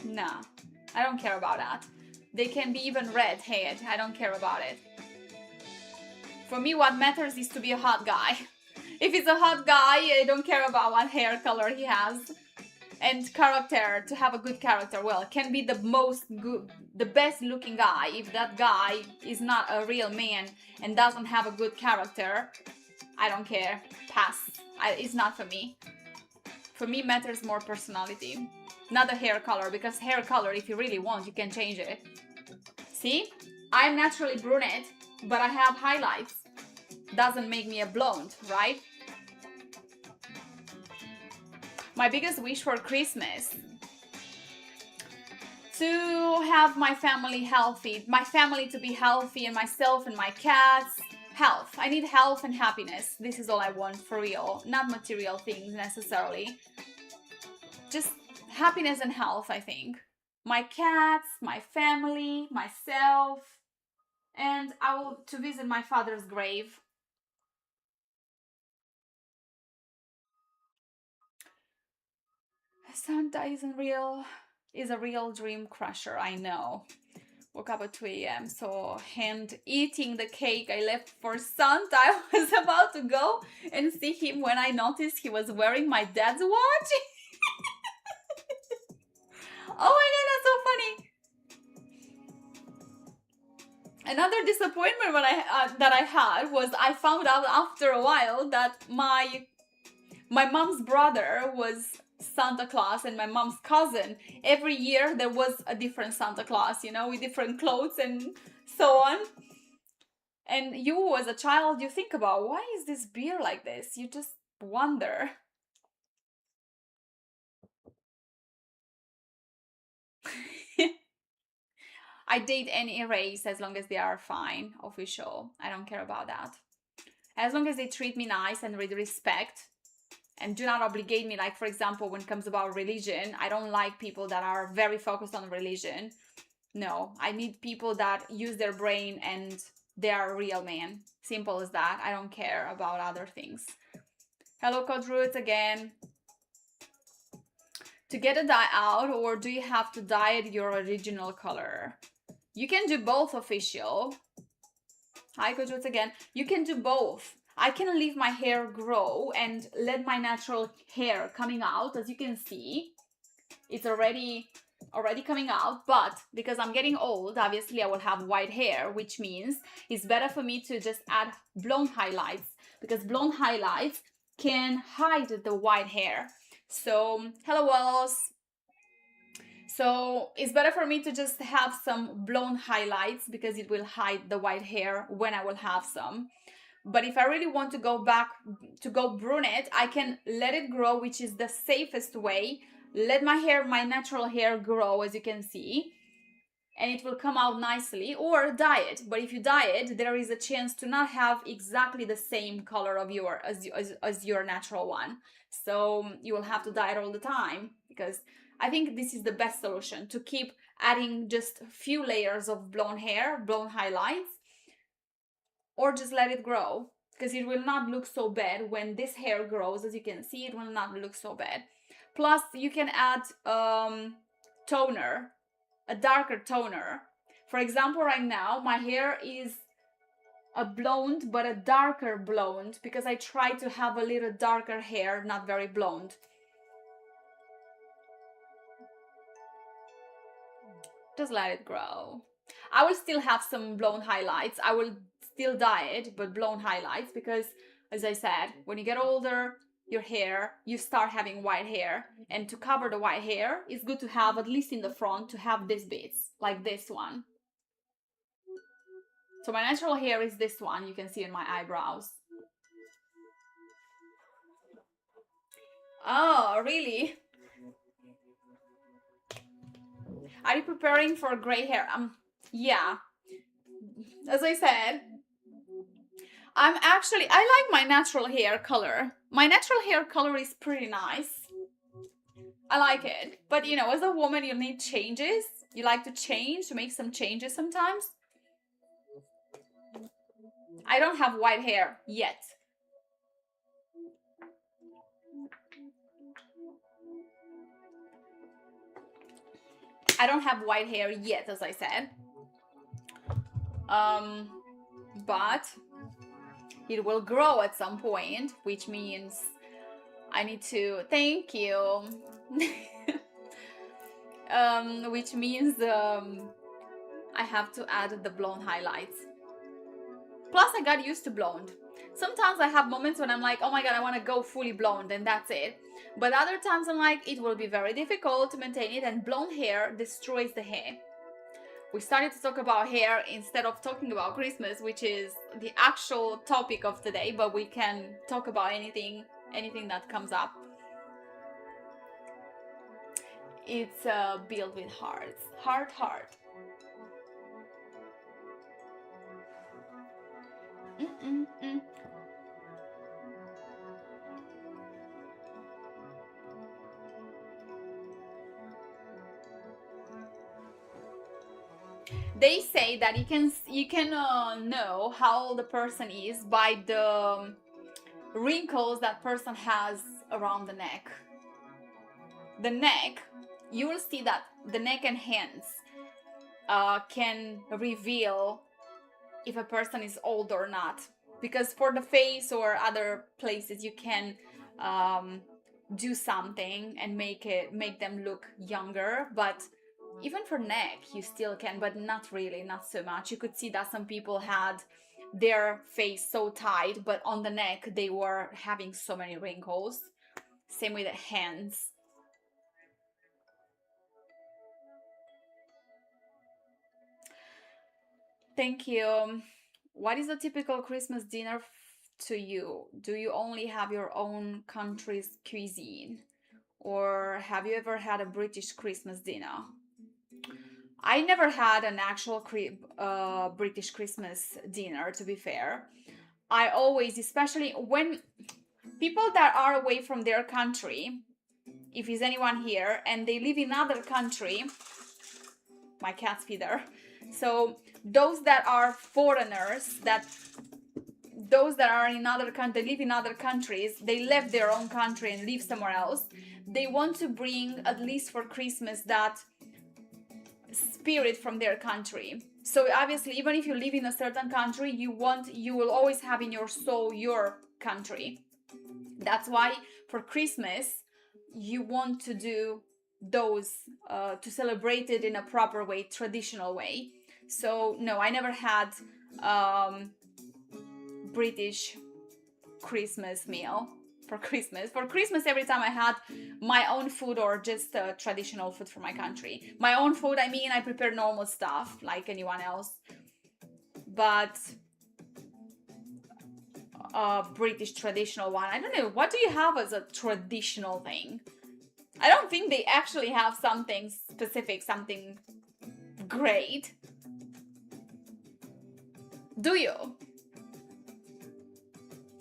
Speaker 1: Nah, I don't care about that. They can be even red-haired. I don't care about it. For me, what matters is to be a hot guy. If it's a hot guy, I don't care about what hair color he has. And character, to have a good character, well, can be the best looking guy. If that guy is not a real man and doesn't have a good character, I don't care. Pass. It's not for me. For me, matters more personality. Not the hair color, because hair color, if you really want, you can change it. See? I'm naturally brunette, but I have highlights. Doesn't make me a blonde, right? My biggest wish for Christmas: to have my family healthy. My family to be healthy, and myself and my cats. Health. I need health and happiness. This is all I want, for real. Not material things necessarily. Just happiness and health, I think. My cats, my family, myself, and to visit my father's grave. Santa is a real dream crusher, I know. Woke up at 2 a.m. and eating the cake I left for Santa. I was about to go and see him when I noticed he was wearing my dad's watch. Oh my god, that's so funny. Another another disappointment that I had was I found out after a while that my mom's brother was Santa Claus and my mom's cousin. Every year there was a different Santa Claus, you know, with different clothes and so on. And you, as a child, you think about, why is this beer like this? You just wonder. I date any race as long as they are fine, official. I don't care about that. As long as they treat me nice and with respect and do not obligate me. Like, for example, when it comes about religion, I don't like people that are very focused on religion. No, I need people that use their brain and they are real man. Simple as that. I don't care about other things. Hello, Code Roots again. To get a dye out, or do you have to dye it your original color? You can do both, official. Hi, Code Roots again. You can do both. I can leave my hair grow and let my natural hair coming out. As you can see, it's already coming out, but because I'm getting old, obviously I will have white hair, which means it's better for me to just add blonde highlights, because blonde highlights can hide the white hair. So, hello Wells. So it's better for me to just have some blonde highlights because it will hide the white hair when I will have some. But if I really want to go back to go brunette, I can let it grow, which is the safest way. Let my natural hair grow, as you can see, and it will come out nicely, or dye it. But if you dye it, there is a chance to not have exactly the same color of as your natural one. So you will have to dye it all the time, because I think this is the best solution, to keep adding just a few layers of blonde hair, blonde highlights, or just let it grow, because it will not look so bad when this hair grows. As you can see, it will not look so bad. Plus, you can add toner, a darker toner. For example, right now, my hair is a blonde, but a darker blonde, because I try to have a little darker hair, not very blonde. Just let it grow. I will still have some blonde highlights. I will still dye it, but blonde highlights, because, as I said, when you get older, your hair, you start having white hair, and to cover the white hair, it's good to have, at least in the front, to have these bits, like this one. So my natural hair is this one, you can see in my eyebrows. Oh, really? Are you preparing for gray hair? Yeah. As I said, I like my natural hair color. My natural hair color is pretty nice. I like it. But you know, as a woman, you need changes. You like to change, to make some changes sometimes. I don't have white hair yet. I don't have white hair yet, as I said. But it will grow at some point, which means I need to, thank you. Which means I have to add the blonde highlights. Plus, I got used to blonde. Sometimes I have moments when I'm like, oh my god, I want to go fully blonde, and that's it. But other times I'm like, it will be very difficult to maintain it, and blonde hair destroys the hair. We started to talk about hair instead of talking about Christmas, which is the actual topic of today, but we can talk about anything that comes up. It's built with hearts. Heart. They say that you can know how old the person is by the wrinkles that person has around the neck. The neck, you will see that the neck and hands can reveal if a person is old or not, because for the face or other places you can do something and make them look younger, but even for neck you still can, but not really, not so much. You could see that some people had their face so tight, but on the neck they were having so many wrinkles. Same with the hands. Thank you. What is a typical Christmas dinner to you? Do you only have your own country's cuisine? Or have you ever had a British Christmas dinner? I never had an actual British Christmas dinner, to be fair. I always, especially when people that are away from their country, if is anyone here and they live in another country, my cat's feeder. So those that are foreigners, those that are in other countries, they live in other countries, they left their own country and live somewhere else. They want to bring, at least for Christmas, that spirit from their country. So obviously, even if you live in a certain country, you will always have in your soul your country. That's why for Christmas you want to do those to celebrate it in a proper way, traditional way. So no, I never had British Christmas meal for Christmas. For Christmas, every time I had my own food or just traditional food from my country. My own food, I mean, I prepare normal stuff like anyone else. But British traditional one, I don't know. What do you have as a traditional thing? I don't think they actually have something specific, something great. Do you?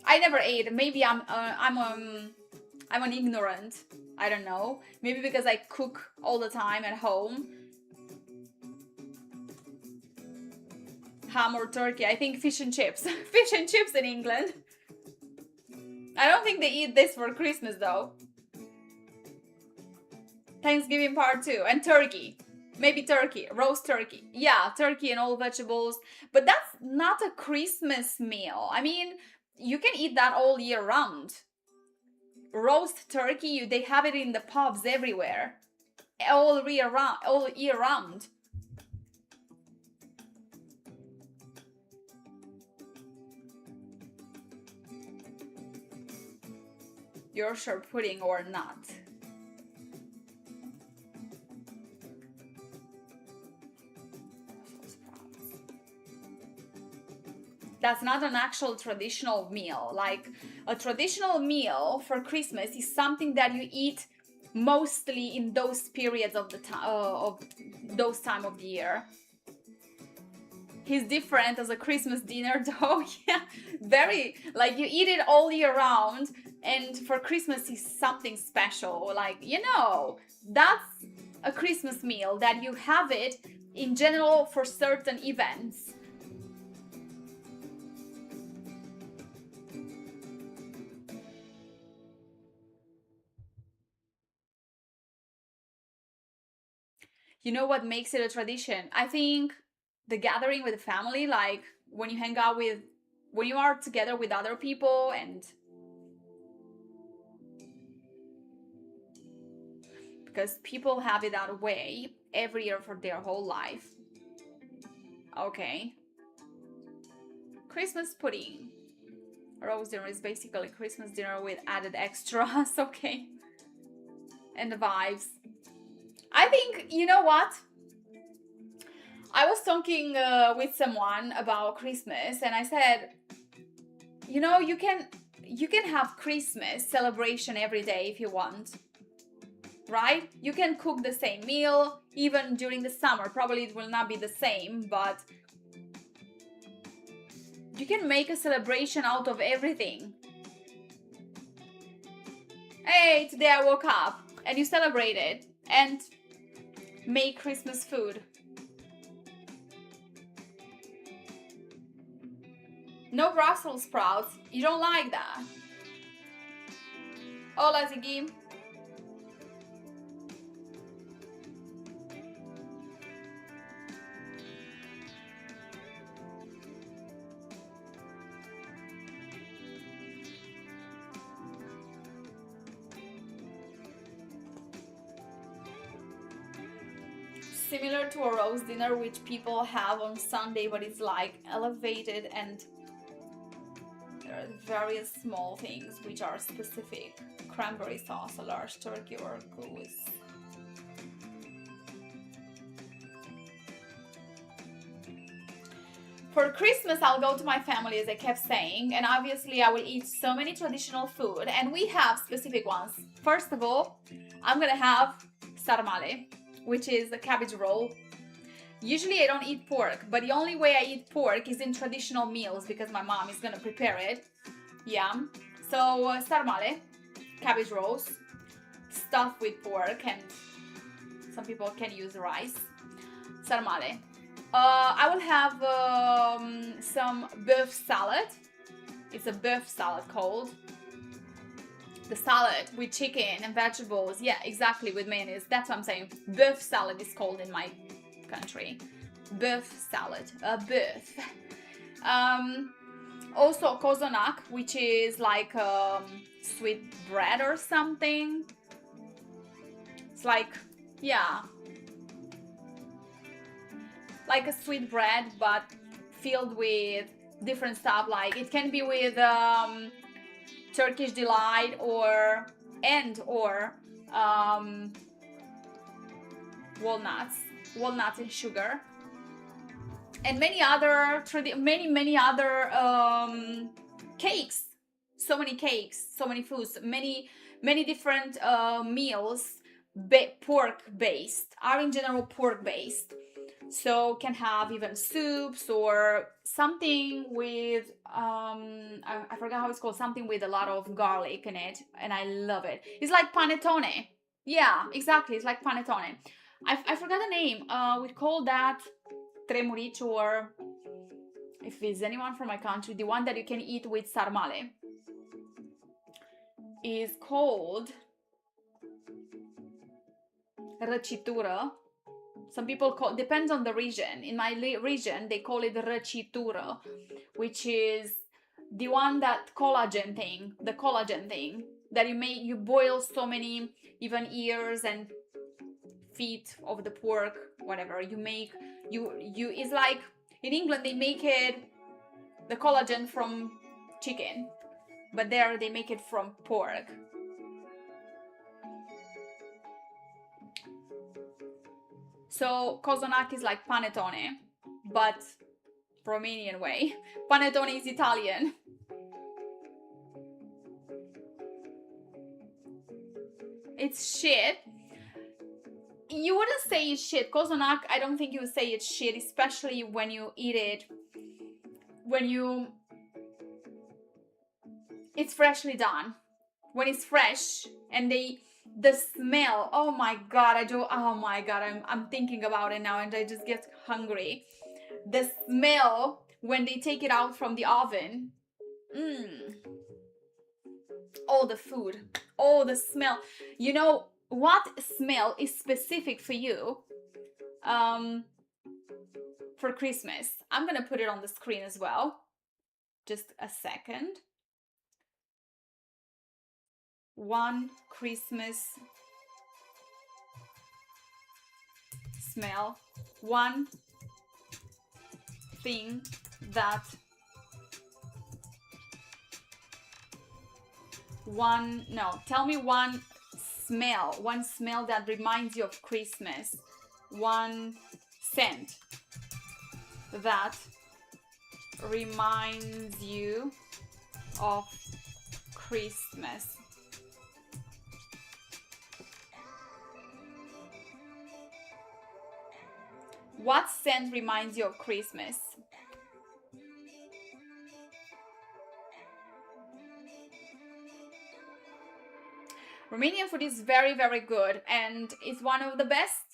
Speaker 1: I never ate. Maybe I'm an ignorant. I don't know. Maybe because I cook all the time at home. Ham or turkey. I think fish and chips. Fish and chips in England. I don't think they eat this for Christmas though. Thanksgiving part 2. And turkey. Maybe turkey. Roast turkey. Yeah, turkey and all vegetables. But that's not a Christmas meal. I mean, you can eat that all year round. Roast turkey, they have it in the pubs everywhere. All year round. Yorkshire pudding or not? That's not an actual traditional meal. Like a traditional meal for Christmas is something that you eat mostly in those periods of the those time of the year. He's different as a Christmas dinner though. Yeah, very, like you eat it all year round, and for Christmas is something special. Like, you know, that's a Christmas meal that you have it in general for certain events. You know what makes it a tradition? I think the gathering with the family, like when you hang out with, when you are together with other people, and because people have it that way every year for their whole life. Okay. Christmas pudding. Roast dinner is basically Christmas dinner with added extras. Okay. And the vibes. I think, you know what? I was talking with someone about Christmas, and I said, you know, you can have Christmas celebration every day if you want, right? You can cook the same meal even during the summer. Probably it will not be the same, but you can make a celebration out of everything. Hey, today I woke up, and you celebrate it and make Christmas food. No Brussels sprouts. You don't like that? Hola, Ziggy. similar to a roast dinner which people have on Sunday, but it's like elevated, and there are various small things which are specific. Cranberry sauce, a large turkey or goose. For Christmas, I'll go to my family, as I kept saying, and obviously I will eat so many traditional food, and we have specific ones. First of all, I'm gonna have sarmale, which is a cabbage roll. Usually I don't eat pork, but the only way I eat pork is in traditional meals because my mom is gonna prepare it. Yeah. So sarmale, cabbage rolls, stuffed with pork, and some people can use rice. Sarmale. I will have some beef salad. It's a beef salad called. The salad with chicken and vegetables. Yeah, exactly, with mayonnaise. That's what I'm saying. Beef salad is called in my country. Beef salad. Beef. Also kozonak, which is like sweet bread or something. It's like, yeah, like a sweet bread, but filled with different stuff. Like it can be with Turkish delight or walnuts and sugar, and many other cakes. So many cakes, so many foods, many different meals, pork based, are in general pork based. So can have even soups or something with I forgot how it's called, something with a lot of garlic in it, and I love it. It's like panettone. Yeah, exactly, it's like panettone. I forgot the name. We call that tremurici, or if it's anyone from my country, the one that you can eat with sarmale is called răcitură. Some people call, depends on the region. In my region, they call it răcitură, which is the one that collagen thing that you boil so many even ears and feet of the pork, whatever you make. It's like in England they make it the collagen from chicken, but there they make it from pork. So kozonak is like panettone, but Romanian way. Panettone is Italian. It's shit. You wouldn't say it's shit. Kozonak, I don't think you would say it's shit, especially when you eat it. It's freshly done. When it's fresh and the smell, oh my god, I'm thinking about it now and I just get hungry. The smell when they take it out from the oven. All the food, all the smell. You know what smell is specific for you for Christmas? I'm gonna put it on the screen as well. Just a second. One Christmas smell, one thing that tell me one smell that reminds you of Christmas, one scent that reminds you of Christmas. What scent reminds you of Christmas? Romanian food is very, very good, and it's one of the best.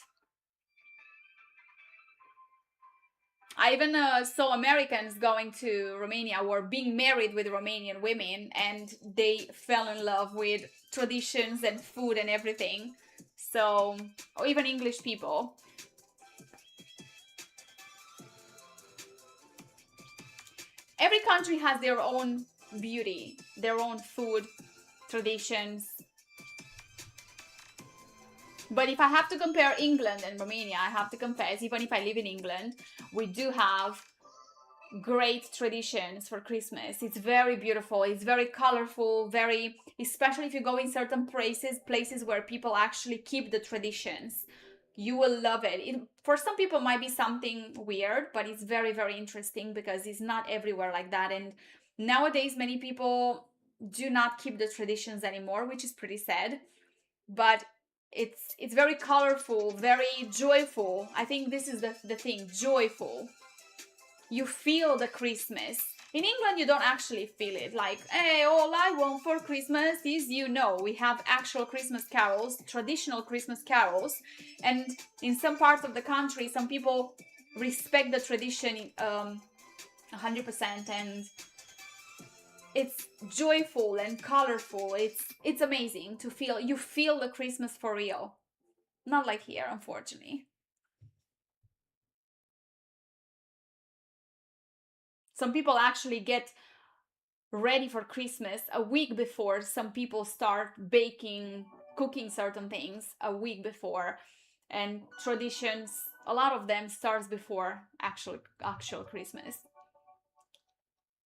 Speaker 1: I even saw Americans going to Romania or being married with Romanian women, and they fell in love with traditions and food and everything. So, or even English people. Every country has their own beauty, their own food, traditions. But if I have to compare England and Romania, I have to confess, even if I live in England, we do have great traditions for Christmas. It's very beautiful, it's very colorful, very, especially if you go in certain places where people actually keep the traditions. You will love it. For some people it might be something weird, but it's very, very interesting because it's not everywhere like that. And nowadays many people do not keep the traditions anymore, which is pretty sad. But it's very colorful, very joyful. I think this is the thing, joyful. You feel the Christmas. In England, you don't actually feel it. Like, hey, all I want for Christmas is you. know. We have actual Christmas carols, traditional Christmas carols. And in some parts of the country, some people respect the tradition 100%. And it's joyful and colorful. It's amazing to feel. You feel the Christmas for real. Not like here, unfortunately. Some people actually get ready for Christmas a week before. Some people start baking, cooking certain things a week before. And traditions, a lot of them starts before actual Christmas.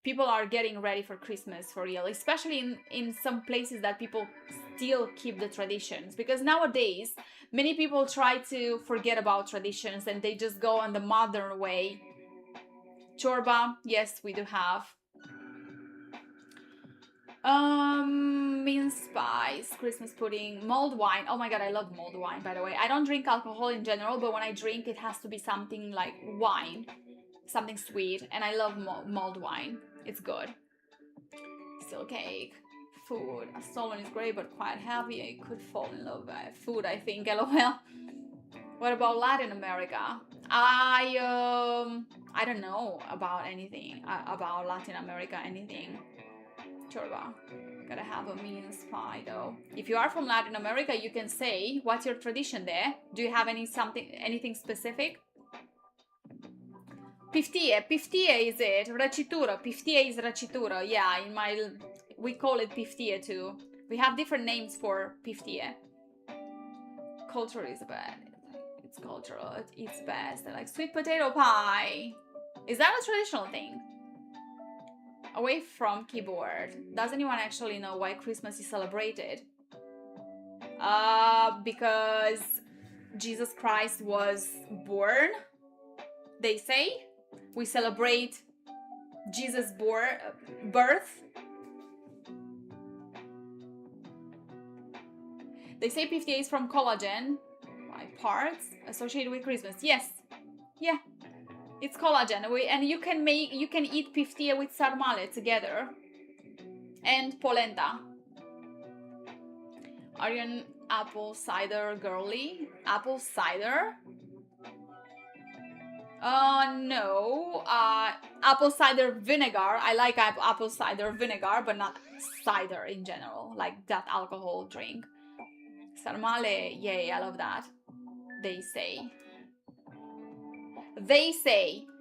Speaker 1: People are getting ready for Christmas for real, especially in some places that people still keep the traditions. Because nowadays, many people try to forget about traditions and they just go on the modern way. Chorba, yes, we do have. Mince pies, Christmas pudding, mulled wine. Oh my god, I love mulled wine, by the way. I don't drink alcohol in general, but when I drink, it has to be something like wine, something sweet, and I love mulled wine. It's good. Still cake, food. A salmon is great, but quite heavy. I could fall in love with food, I think. LOL. What about Latin America? I don't know about anything about Latin America. Anything. Chorba. Gotta have a mince pie though. If you are from Latin America, you can say what's your tradition there. Do you have anything specific? Piftie is it? Racitura. Piftie is racitura. Yeah, we call it piftie too. We have different names for piftie. Culture is bad. It's cultural. It's best. I like sweet potato pie. Is that a traditional thing? Away from keyboard. Does anyone actually know why Christmas is celebrated? Because Jesus Christ was born, they say. We celebrate Jesus' birth. They say piftie is from collagen, by parts, associated with Christmas. Yes. Yeah. It's collagen, and you can eat piftie with sarmale together, and polenta. Are you an apple cider girly? Apple cider? No. Apple cider vinegar. I like apple cider vinegar, but not cider in general, like that alcohol drink. Sarmale, yay, I love that. They say.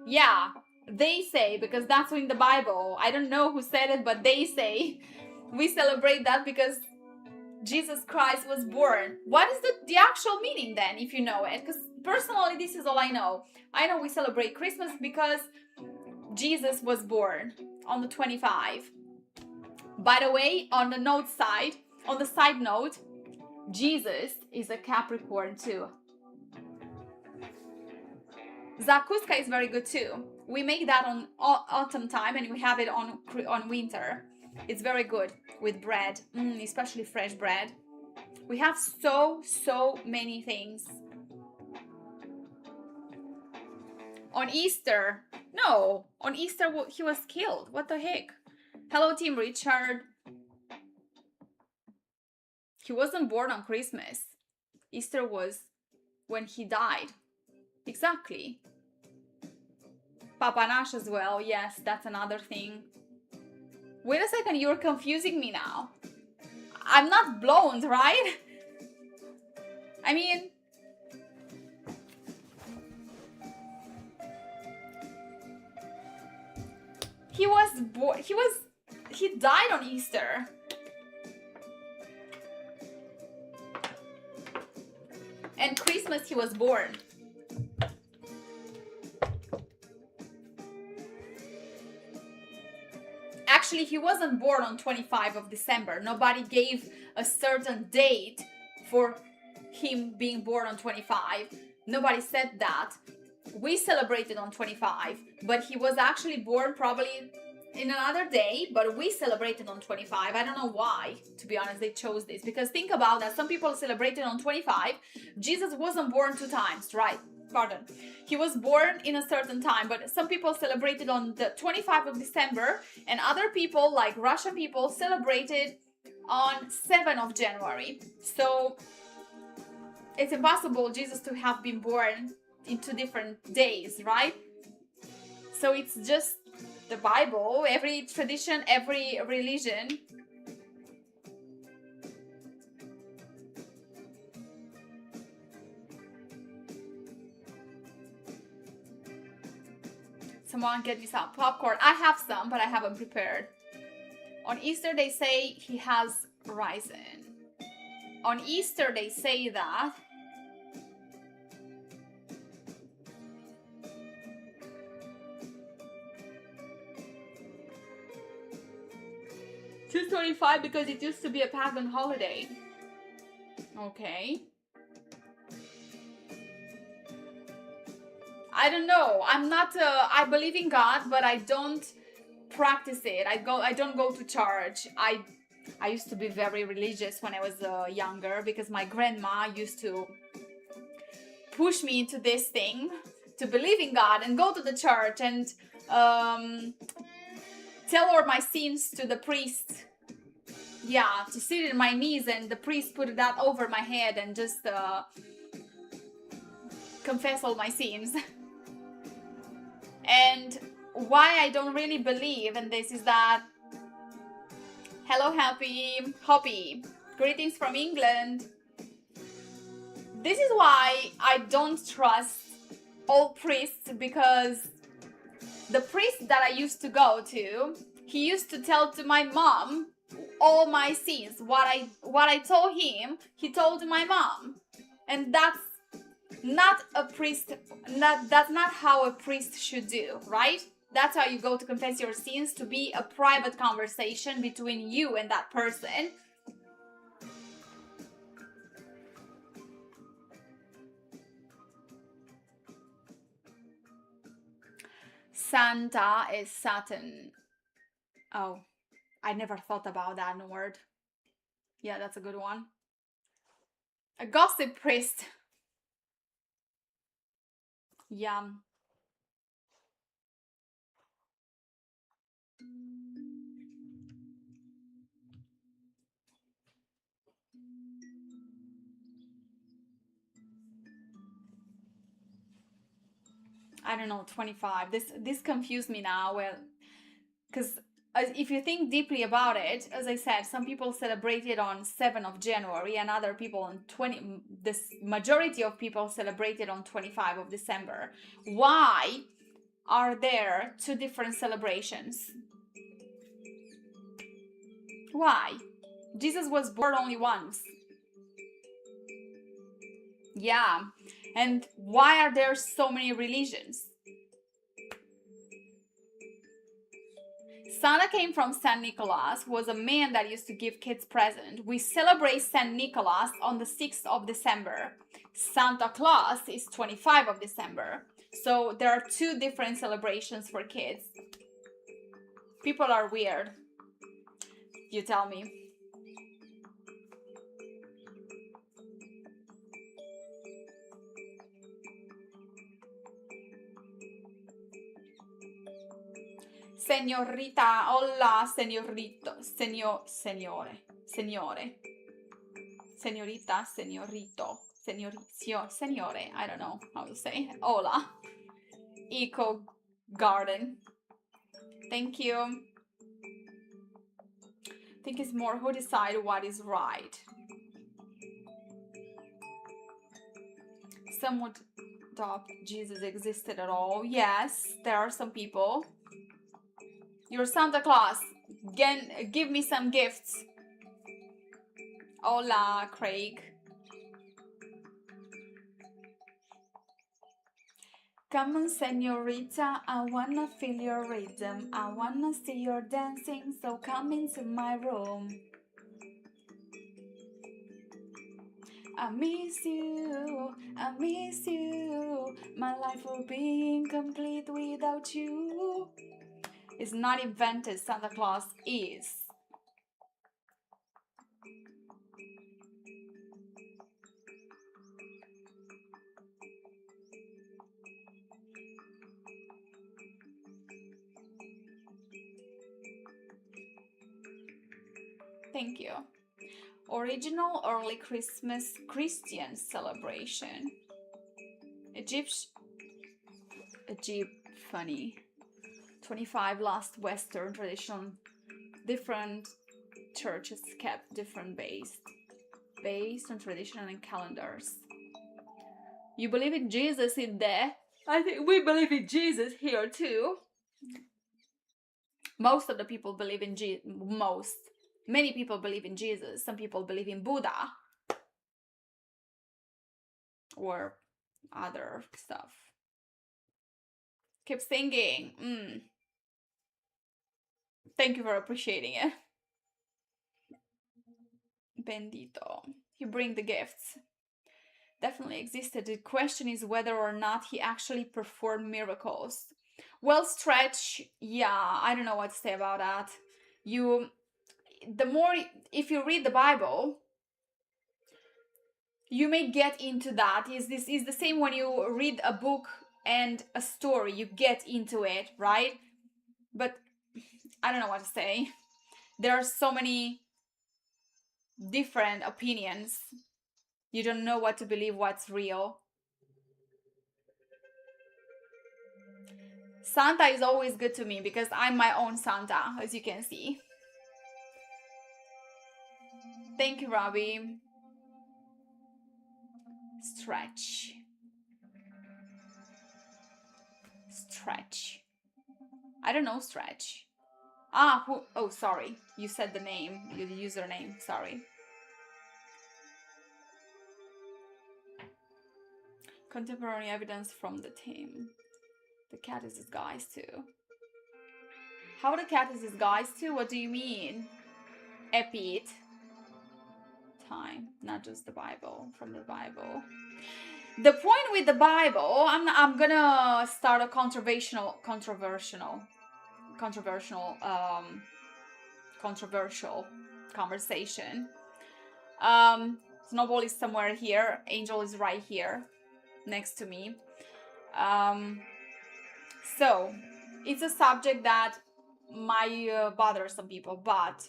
Speaker 1: Yeah, they say, because that's in the Bible. I don't know who said it, but they say we celebrate that because Jesus Christ was born. What is the actual meaning then, if you know it? Because personally, this is all I know. I know we celebrate Christmas because Jesus was born on the 25. By the way, on the side note, Jesus is a Capricorn too. Zakuska is very good too. We make that on autumn time and we have it on winter. It's very good with bread, especially fresh bread. We have so many things. On Easter, no, on Easter he was killed. What the heck? Hello, Team Richard. He wasn't born on Christmas. Easter was when he died. Exactly. Papa Nash as well. Yes, that's another thing. Wait a second, you're confusing me now. I'm not blonde, right? I mean, he died on Easter. And Christmas, he was born. Actually, he wasn't born on 25 of December. Nobody gave a certain date for him being born on 25. Nobody said that. We celebrated on 25, but he was actually born probably in another day, but we celebrated on 25. I don't know why, to be honest, they chose this, because think about that. Some people celebrated on 25. Jesus wasn't born 2 times, right? Pardon. He was born in a certain time, but some people celebrated on the 25th of December, and other people, like Russian people, celebrated on 7th of January. So it's impossible Jesus to have been born in 2 different days, right? So it's just the Bible, every tradition, every religion. Someone get me some popcorn. I have some, but I haven't prepared. On Easter, they say he has risen. On Easter, they say that. $2.25 because it used to be a pagan holiday. Okay. I don't know. I'm not. I believe in God, but I don't practice it. I don't go to church. I used to be very religious when I was younger, because my grandma used to push me into this thing to believe in God and go to the church and tell all my sins to the priest. Yeah, to sit in my knees and the priest put that over my head and just confess all my sins. And why I don't really believe in this is that, hello Hoppy, greetings from England. This is why I don't trust all priests, because the priest that I used to go to, he used to tell to my mom all my sins. What I told him, he told my mom. And that's not a priest, that's not how a priest should do, right? That's how you go to confess your sins, to be a private conversation between you and that person. Santa is Satan. Oh, I never thought about that word. Yeah, that's a good one. A gossip priest. Yeah. I don't know, 25. This confused me now. Well, because if you think deeply about it, as I said, some people celebrate it on 7th of January and other people on 20. This majority of people celebrate it on 25 of December. Why are there 2 different celebrations? Why? Jesus was born only once. Yeah. And why are there so many religions? Santa came from Saint Nicholas, who was a man that used to give kids presents. We celebrate Saint Nicholas on the 6th of December. Santa Claus is 25 of December. So there are 2 different celebrations for kids. People are weird. You tell me. Señorita, hola, señorito, signore, señorita, señorito, signore, I don't know how to say. Hola. Eco Garden. Thank you. I think it's more who decide what is right. Some would doubt Jesus existed at all. Yes, there are some people. You're Santa Claus. Give me some gifts. Hola, Craig. Come on, senorita, I wanna feel your rhythm. I wanna see your dancing, so come into my room. I miss you, I miss you. My life will be incomplete without you. It's not invented, Santa Claus is. Thank you. Original early Christmas Christian celebration. Egypt, funny. 25 last Western tradition. Different churches kept different based on tradition and calendars. You believe in Jesus in there? I think we believe in Jesus here too. Most of the people believe in many people believe in Jesus. Some people believe in Buddha or other stuff. Keep singing. Thank you for appreciating it. Bendito. You bring the gifts. Definitely existed. The question is whether or not he actually performed miracles. Well, Stretch, yeah, I don't know what to say about that. If you read the Bible, you may get into that. Is the same when you read a book and a story, you get into it, right? But I don't know what to say. There are so many different opinions. You don't know what to believe, what's real. Santa is always good to me because I'm my own Santa, as you can see. Thank you, Robbie. Stretch. I don't know Stretch. Oh, sorry. You said the name, the username. Sorry. Contemporary evidence from the team. The cat is disguised too. How the cat is disguised too? What do you mean? Epit. Time, not just the Bible, from the Bible. The point with the Bible, I'm gonna start a controversial conversation. Snowball is somewhere here. Angel is right here, next to me. So it's a subject that might bother some people, but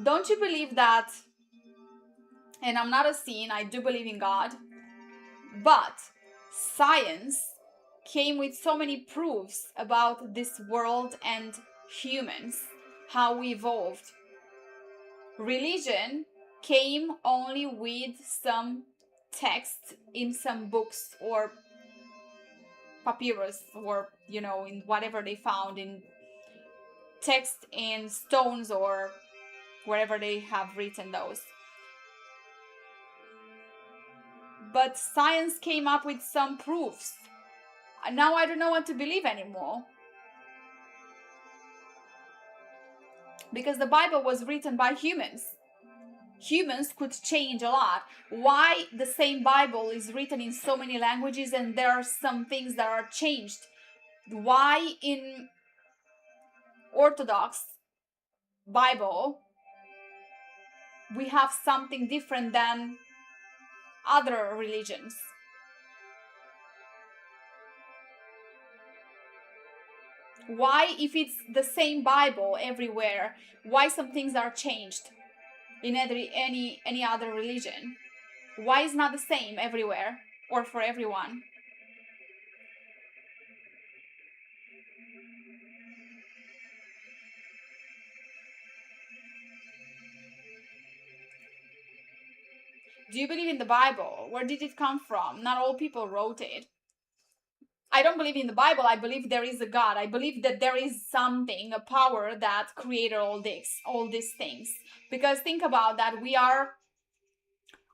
Speaker 1: don't you believe that? And I'm not a saint, I do believe in God, but science came with so many proofs about this world and humans, how we evolved. Religion came only with some text in some books or papyrus, or in whatever they found in text in stones or wherever they have written those. But science came up with some proofs. Now I don't know what to believe anymore. Because the Bible was written by humans. Humans could change a lot. Why the same Bible is written in so many languages and there are some things that are changed? Why in Orthodox Bible we have something different than other religions? Why, if it's the same Bible everywhere, why some things are changed in any other religion? Why is not the same everywhere or for everyone? Do you believe in the Bible? Where did it come from? Not all people wrote it. I don't believe in the Bible. I believe there is a God. I believe that there is something, a power that created all these things. Because think about that, we are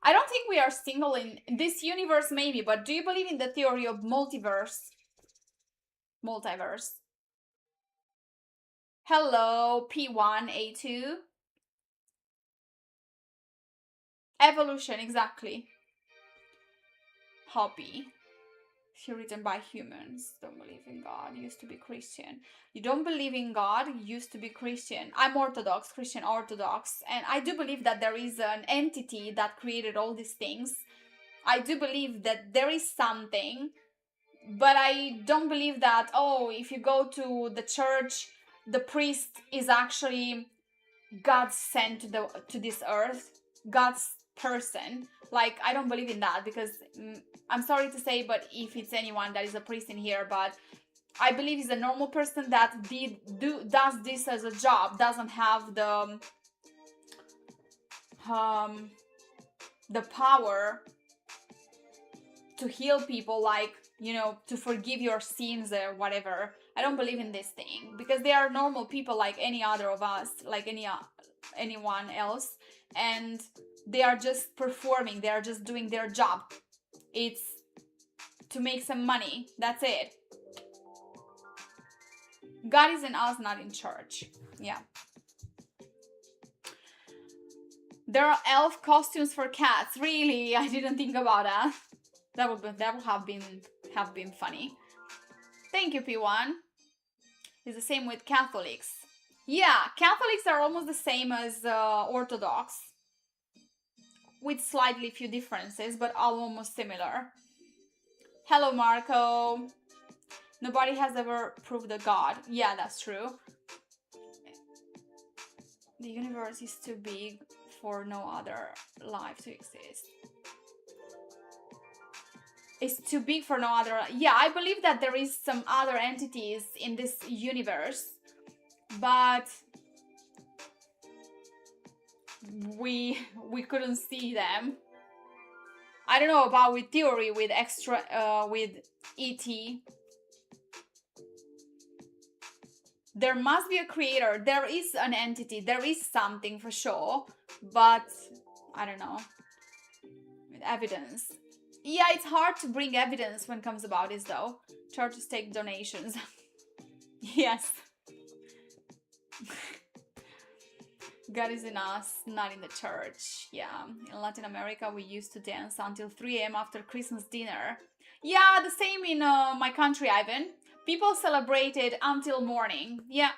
Speaker 1: I don't think we are single in this universe, maybe, but do you believe in the theory of multiverse? Multiverse. Hello, P1A2. Evolution, exactly. Hobby. Written by humans. Don't believe in God. Used to be Christian. You don't believe in God. Used to be Christian. I'm Orthodox, Christian Orthodox. And I do believe that there is an entity that created all these things. I do believe that there is something. But I don't believe that, oh, if you go to the church, the priest is actually God sent to this earth, God's person. Like, I don't believe in that because I'm sorry to say, but if it's anyone that is a priest in here, but I believe he's a normal person that does this as a job, doesn't have the power to heal people, like, you know, to forgive your sins or whatever. I don't believe in this thing because they are normal people like any other of us, like anyone else, and they are just performing, they are just doing their job. It's to make some money, that's it. God is in us, not in church. Yeah. There are elf costumes for cats. Really? I didn't think about that. That would have been funny. Thank you, P1. It's the same with Catholics. Yeah, Catholics are almost the same as Orthodox, with slightly few differences, but almost similar. Hello, Marco. Nobody has ever proved a god. Yeah, that's true. The universe is too big for no other life to exist. It's too big for no other. Yeah, I believe that there is some other entities in this universe, but we couldn't see them. I don't know about with theory, with with ET. There must be a creator. There is an entity. There is something for sure, but I don't know. With evidence. Yeah, it's hard to bring evidence when it comes about this though. Churches take donations. Yes. God is in us, not in the church. Yeah, in Latin America we used to dance until 3 a.m. after Christmas dinner. Yeah, the same in my country, Ivan. People celebrated until morning. Yeah.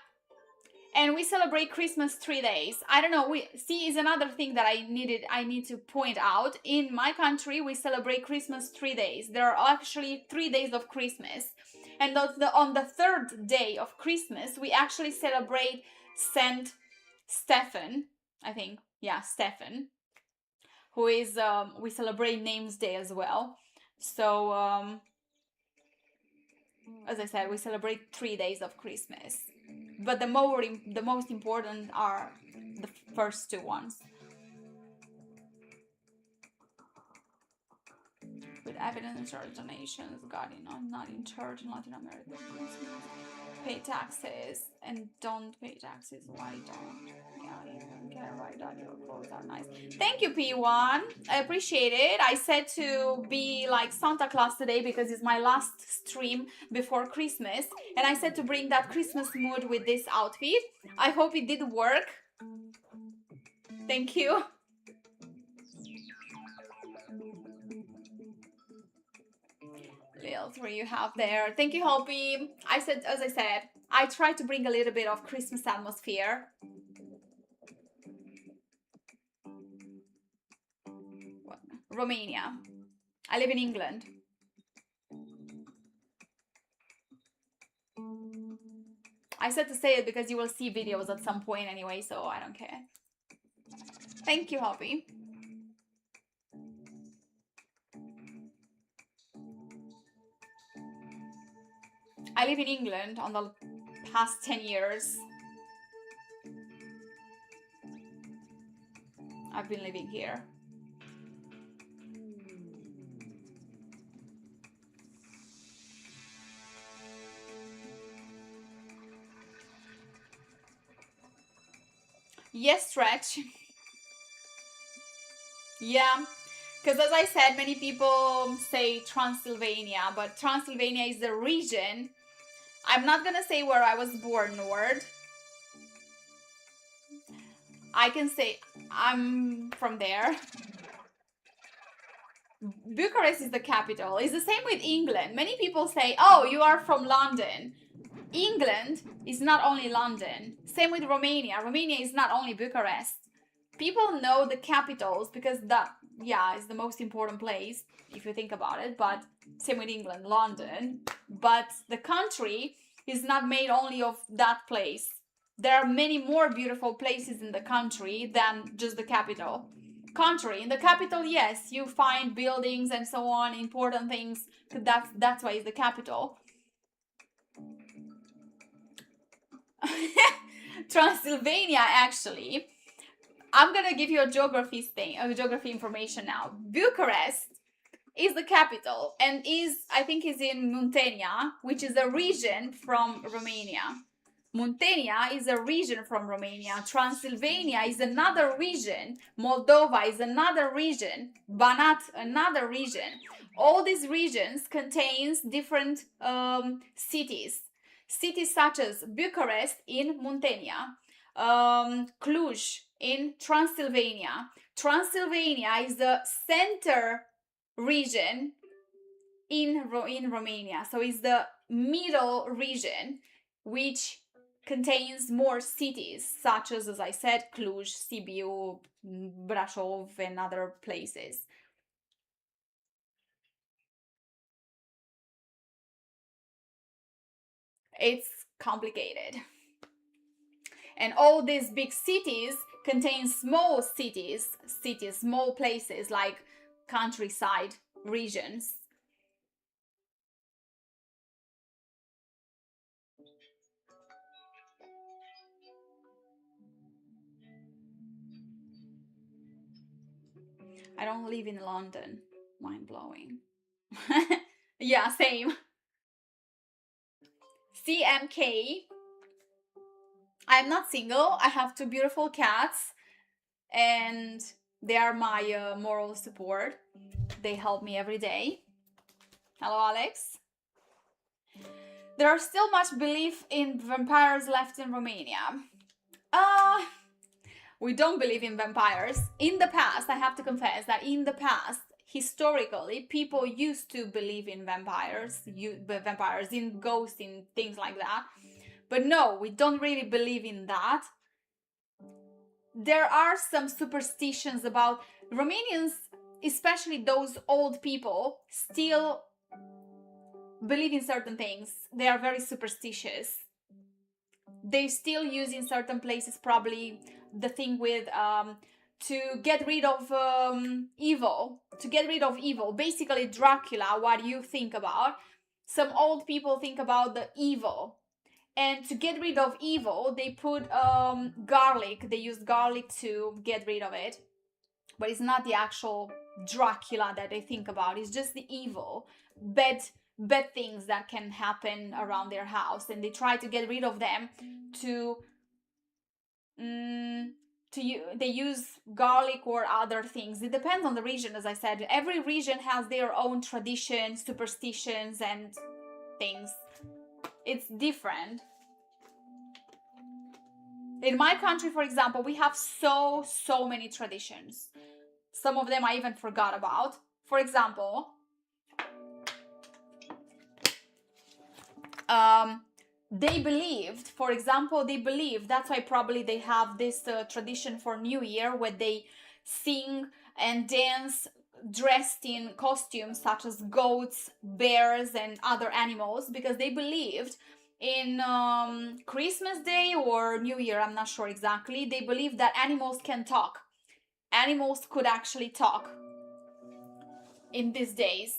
Speaker 1: And we celebrate Christmas 3 days. I don't know, we see is another thing that I need to point out. In my country, we celebrate Christmas 3 days. There are actually 3 days of Christmas. And on the third day of Christmas, we actually celebrate Saint Stephen, I think. Yeah, Stephen. Who is, we celebrate Names Day as well. So, as I said, we celebrate 3 days of Christmas. But the most important are the first two ones. With evidence or donations, God, not in church in Latin America. Pay taxes and don't pay taxes. Why don't? Yeah, you don't care why that your clothes are nice. Thank you, P1. I appreciate it. I said to be like Santa Claus today because it's my last stream before Christmas. And I said to bring that Christmas mood with this outfit. I hope it did work. Thank you. Little three you have there. Thank you, Hoppy. As I said, I try to bring a little bit of Christmas atmosphere. Romania. I live in England. I said to say it because you will see videos at some point anyway, so I don't care. Thank you, Hoppy. I live in England on the past 10 years. I've been living here. Yes, Stretch. Yeah, Because as I said, many people say Transylvania, but Transylvania is the region. I'm not gonna say where I was born, Nord. I can say I'm from there. Bucharest is the capital. It's the same with England. Many people say, oh, you are from London. England is not only London. Same with Romania. Romania is not only Bucharest. People know the capitals because that, yeah, is the most important place if you think about it. But same with England, London. But the country is not made only of that place. There are many more beautiful places in the country than just the capital. Country in the capital, yes, you find buildings and so on, important things. That's why it's the capital. Transylvania, actually, I'm gonna give you a geography information now. Bucharest is the capital and I think is in Muntenia, which is a region from Romania. Muntenia is a region from Romania. Transylvania is another region. Moldova is another region. Banat, another region. All these regions contains different cities. Cities such as Bucharest in Muntenia, Cluj in Transylvania. Transylvania is the center region in Romania. So it's the middle region, which contains more cities, such as I said, Cluj, Sibiu, Brașov, and other places. It's complicated. And all these big cities contain small cities, small places like countryside regions. I don't live in London. Mind blowing. Yeah, same. CMK. I'm not single. I have two beautiful cats, and they are my moral support. They help me every day. Hello, Alex. There are still much belief in vampires left in Romania. We don't believe in vampires. In the past, I have to confess that in the past, historically, people used to believe in vampires, in ghosts, in things like that. But no, we don't really believe in that. There are some superstitions about Romanians, especially those old people, still believe in certain things. They are very superstitious. They still use in certain places probably the thing with to get rid of evil. To get rid of evil. Basically, Dracula, what you think about. Some old people think about the evil. And to get rid of evil, they put garlic. They use garlic to get rid of it. But it's not the actual Dracula that they think about. It's just the evil, bad things that can happen around their house. And they try to get rid of them to they use garlic or other things. It depends on the region, as I said. Every region has their own traditions, superstitions, and things. It's different. In my country, for example, we have so many traditions. Some of them I even forgot about. For example, they believed, that's why probably they have this tradition for New Year where they sing and dance dressed in costumes such as goats, bears, and other animals, because they believed in Christmas Day or New Year, I'm not sure exactly, they believed that animals can talk. Animals could actually talk in these days.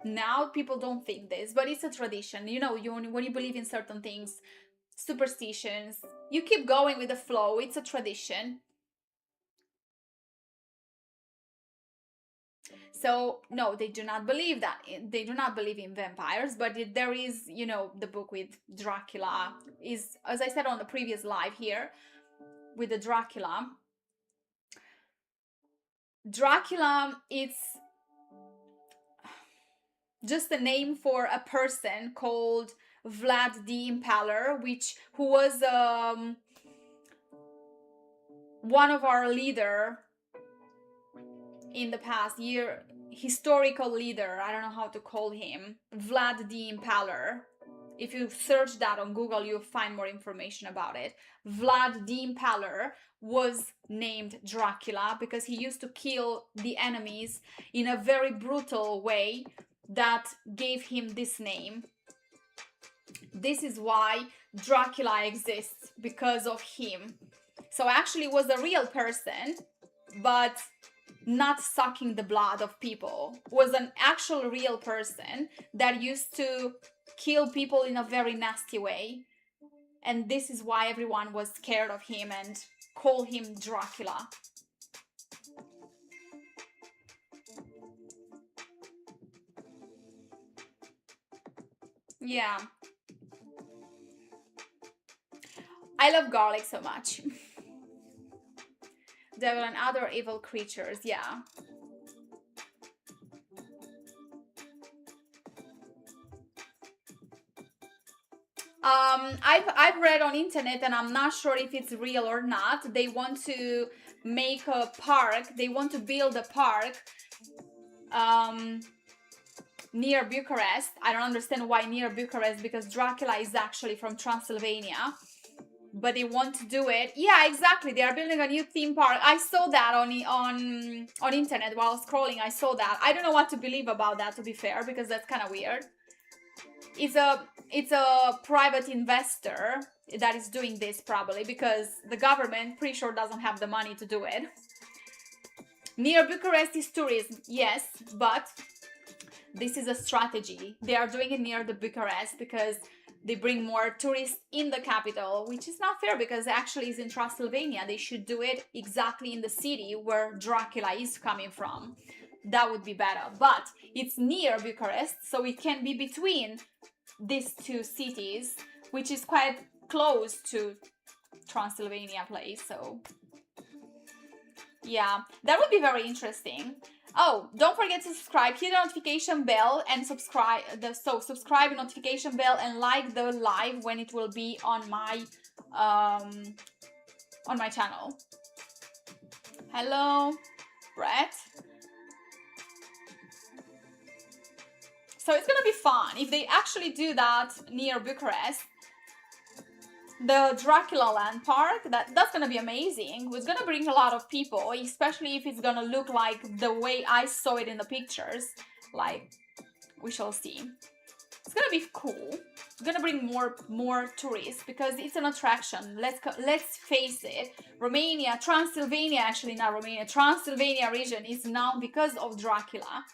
Speaker 1: Now people don't think this, but it's a tradition. You know, when you believe in certain things, superstitions, you keep going with the flow. It's a tradition. So no, they do not believe that. They do not believe in vampires, but there is, you know, the book with Dracula is, as I said on the previous live here, with the Dracula. Dracula, it's just a name for a person called Vlad the Impaler, who was one of our leader in the past year, historical leader. I don't know how to call him. Vlad the Impaler. If you search that on Google, you'll find more information about it. Vlad the Impaler was named Dracula because he used to kill the enemies in a very brutal way that gave him this name. This is why Dracula exists, because of him. So actually was a real person, but not sucking the blood of people. Was an actual real person that used to kill people in a very nasty way. And this is why everyone was scared of him and called him Dracula. Yeah. I love garlic so much. Devil and other evil creatures, yeah. I've read on internet, and I'm not sure if it's real or not. They want to make a park. They want to build a park near Bucharest. I don't understand why near Bucharest, because Dracula is actually from Transylvania. But they want to do it. Yeah, exactly. They are building a new theme park. I saw that on internet while I was scrolling. I saw that. I don't know what to believe about that, to be fair, because that's kind of weird. It's a private investor that is doing this, probably because the government, pretty sure, doesn't have the money to do it. Near Bucharest is tourism, yes, but this is a strategy. They are doing it near the Bucharest because they bring more tourists in the capital, which is not fair because actually it's in Transylvania. They should do it exactly in the city where Dracula is coming from. That would be better. But it's near Bucharest, so it can be between these two cities, which is quite close to Transylvania place. So yeah, that would be very interesting. Oh, don't forget to subscribe, hit the notification bell and subscribe, subscribe, notification bell, and like the live when it will be on my channel. Hello, Brett. So it's gonna be fun if they actually do that near Bucharest. The Dracula Land Park, that's gonna be amazing. It's gonna bring a lot of people, especially if it's gonna look like the way I saw it in the pictures. Like, we shall see. It's gonna be cool. It's gonna bring more tourists because it's an attraction. Let's face it. Romania, Transylvania, actually not Romania, Transylvania region is known because of Dracula.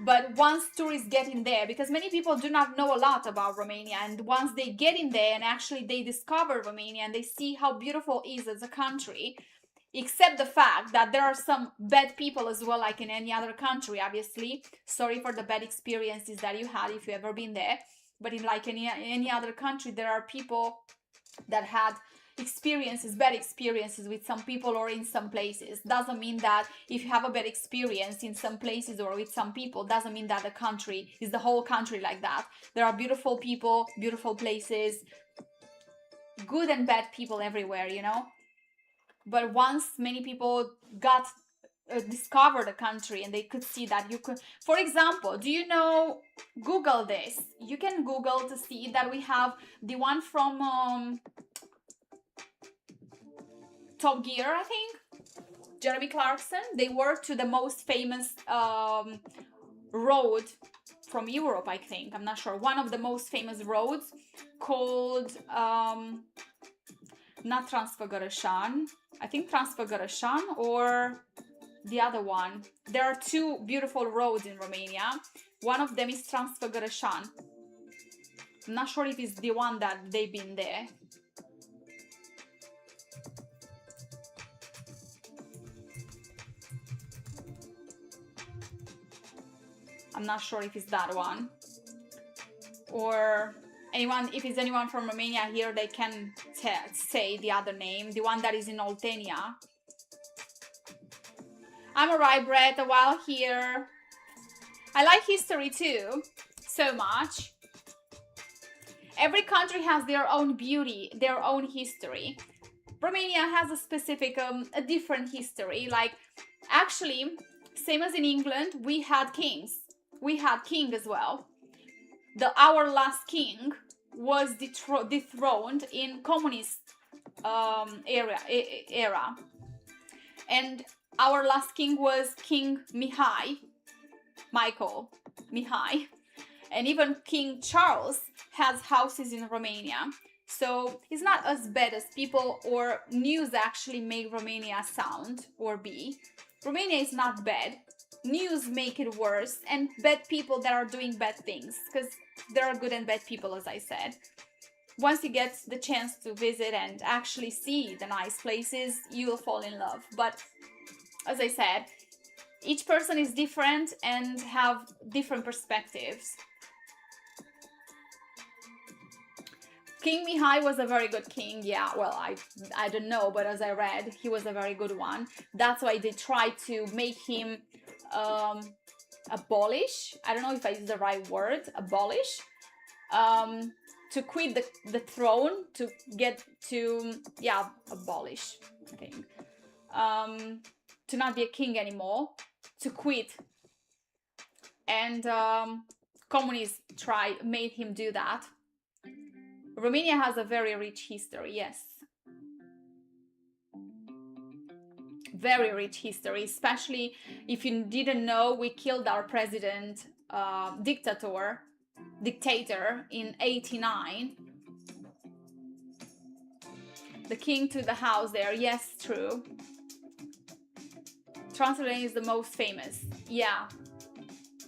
Speaker 1: But once tourists get in there, because many people do not know a lot about Romania, and once they get in there and actually they discover Romania and they see how beautiful it is as a country, except the fact that there are some bad people as well, like in any other country, obviously. Sorry for the bad experiences that you had if you've ever been there. But in like any other country, there are people that had bad experiences with some people or in some places. Doesn't mean that if you have a bad experience in some places or with some people, doesn't mean that the country is the whole country like that. There are beautiful people, beautiful places, good and bad people everywhere, you know. But once many people got discover the country and they could see that you could, for example, do you know, Google this, you can Google to see that we have the one from Top Gear, I think, Jeremy Clarkson. They were to the most famous road from Europe, I think. I'm not sure. One of the most famous roads called not Transfăgărășan. I think Transfăgărășan or the other one. There are two beautiful roads in Romania. One of them is Transfăgărășan. I'm not sure if it's the one that they've been there. I'm not sure if it's that one. Or anyone, if it's anyone from Romania here, they can say the other name, the one that is in Oltenia. I'm alright, Brett, a while here. I like history too, so much. Every country has their own beauty, their own history. Romania has a specific, a different history. Like, actually, same as in England, we had kings. We had king as well. Our last king was dethroned in communist era. And our last king was King Michael Mihai. And even King Charles has houses in Romania. So it's not as bad as people or news actually make Romania sound or be. Romania is not bad. News make it worse, and bad people that are doing bad things, because there are good and bad people, as I said. Once you get the chance to visit and actually see the nice places, you will fall in love. But as I said, each person is different and have different perspectives. King Mihai was a very good king. Yeah, well, I don't know, but as I read, he was a very good one. That's why they tried to make him abolish. I don't know if I use the right word, abolish. To quit the throne, to get to, yeah, abolish, I think. To not be a king anymore, to quit. And communists made him do that. Romania has a very rich history, yes. Very rich history, especially if you didn't know, we killed our president, dictator in 89. The king to the house there, yes, true. Transylvania is the most famous, yeah.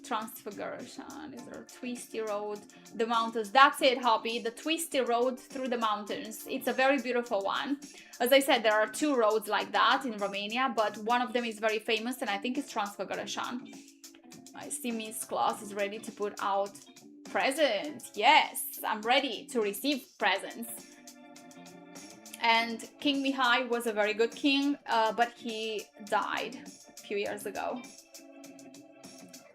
Speaker 1: Transfiguration, is there a twisty road, the mountains, that's it, Hoppy, the twisty road through the mountains. It's a very beautiful one. As I said, there are 2 roads like that in Romania, but one of them is very famous, and I think it's Transfiguration. I see Miss Claus is ready to put out presents. Yes, I'm ready to receive presents. And King Mihai was a very good king, but he died a few years ago.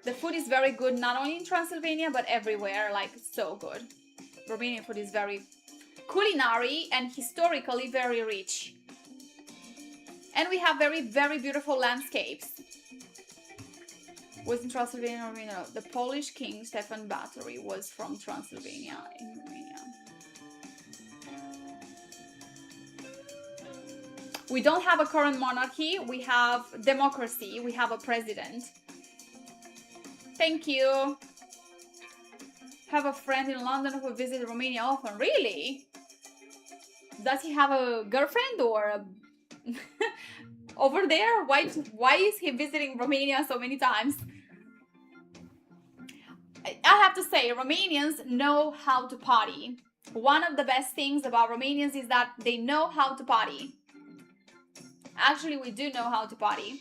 Speaker 1: The food is very good, not only in Transylvania, but everywhere, like, so good. Romanian food is very culinary and historically very rich. And we have very, very beautiful landscapes. Was in Transylvania, Romania. The Polish king, Stefan Batory, was from Transylvania in Romania. We don't have a current monarchy, we have democracy, we have a president. Thank you. Have a friend in London who visits Romania often. Really? Does he have a girlfriend or over there? Why is he visiting Romania so many times? I have to say, Romanians know how to party. One of the best things about Romanians is that they know how to party. Actually, we do know how to party.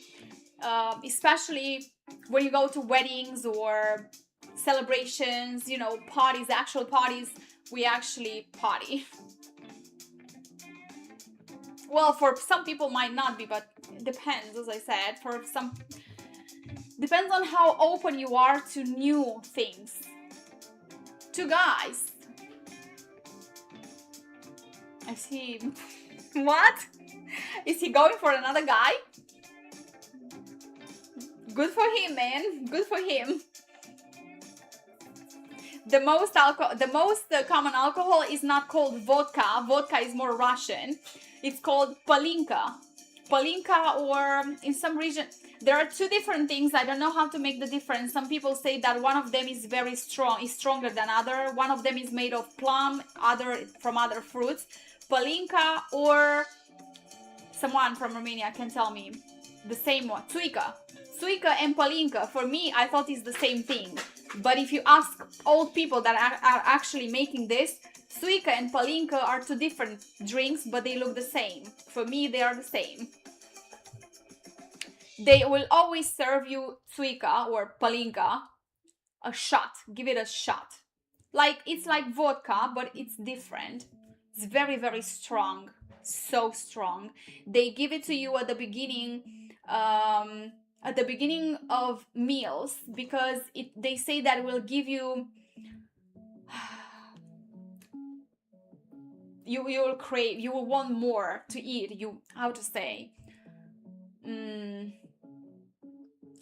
Speaker 1: Especially when you go to weddings or celebrations, you know, parties, actual parties, we actually party. Well, for some people might not be, but it depends, as I said. For some, depends on how open you are to new things. 2 guys. I see. What? Is he going for another guy? Good for him, man. Good for him. The most common alcohol is not called vodka. Vodka is more Russian. It's called palinka. Palinka, or in some region, there are 2 different things. I don't know how to make the difference. Some people say that one of them is very strong, is stronger than other. One of them is made of plum, other from other fruits. Palinka, or someone from Romania can tell me the same one. Țuică. Țuică and palinka, for me, I thought it's the same thing. But if you ask old people that are actually making this, țuică and palinka are 2 different drinks, but they look the same. For me, they are the same. They will always serve you țuică or palinka, a shot. Give it a shot. Like, it's like vodka, but it's different. It's very, very strong. So strong. They give it to you at the beginning of meals because they say that it will give you you will crave, you will want more to eat. You, how to say,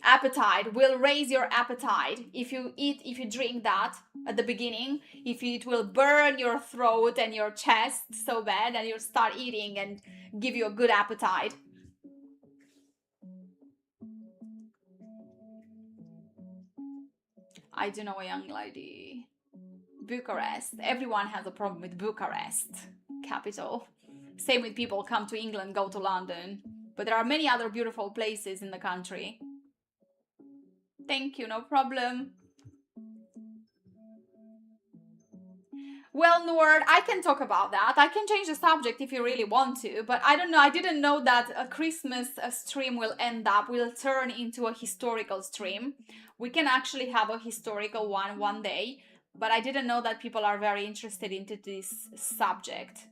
Speaker 1: appetite, will raise your appetite if you eat, if you drink that at the beginning. If it will burn your throat and your chest so bad and you'll start eating and give you a good appetite. I do know a young lady. Bucharest. Everyone has a problem with Bucharest, capital. Same with people come to England, go to London. But there are many other beautiful places in the country. Thank you, no problem. Well, Noord, I can talk about that. I can change the subject if you really want to, but I don't know. I didn't know that a Christmas stream will turn into a historical stream. We can actually have a historical one day, but I didn't know that people are very interested into this subject.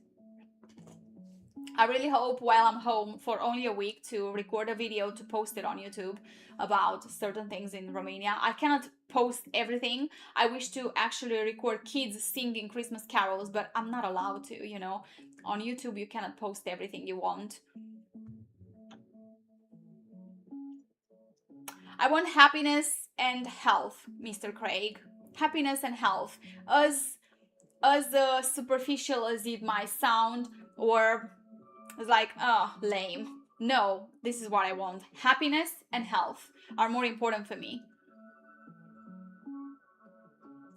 Speaker 1: I really hope while I'm home for only a week to record a video to post it on YouTube about certain things in Romania. I cannot post everything. I wish to actually record kids singing Christmas carols, but I'm not allowed to, you know. On YouTube, you cannot post everything you want. I want happiness and health, Mr. Craig. Happiness and health. As superficial as it might sound, or it's like, oh, lame. No, this is what I want. Happiness and health are more important for me.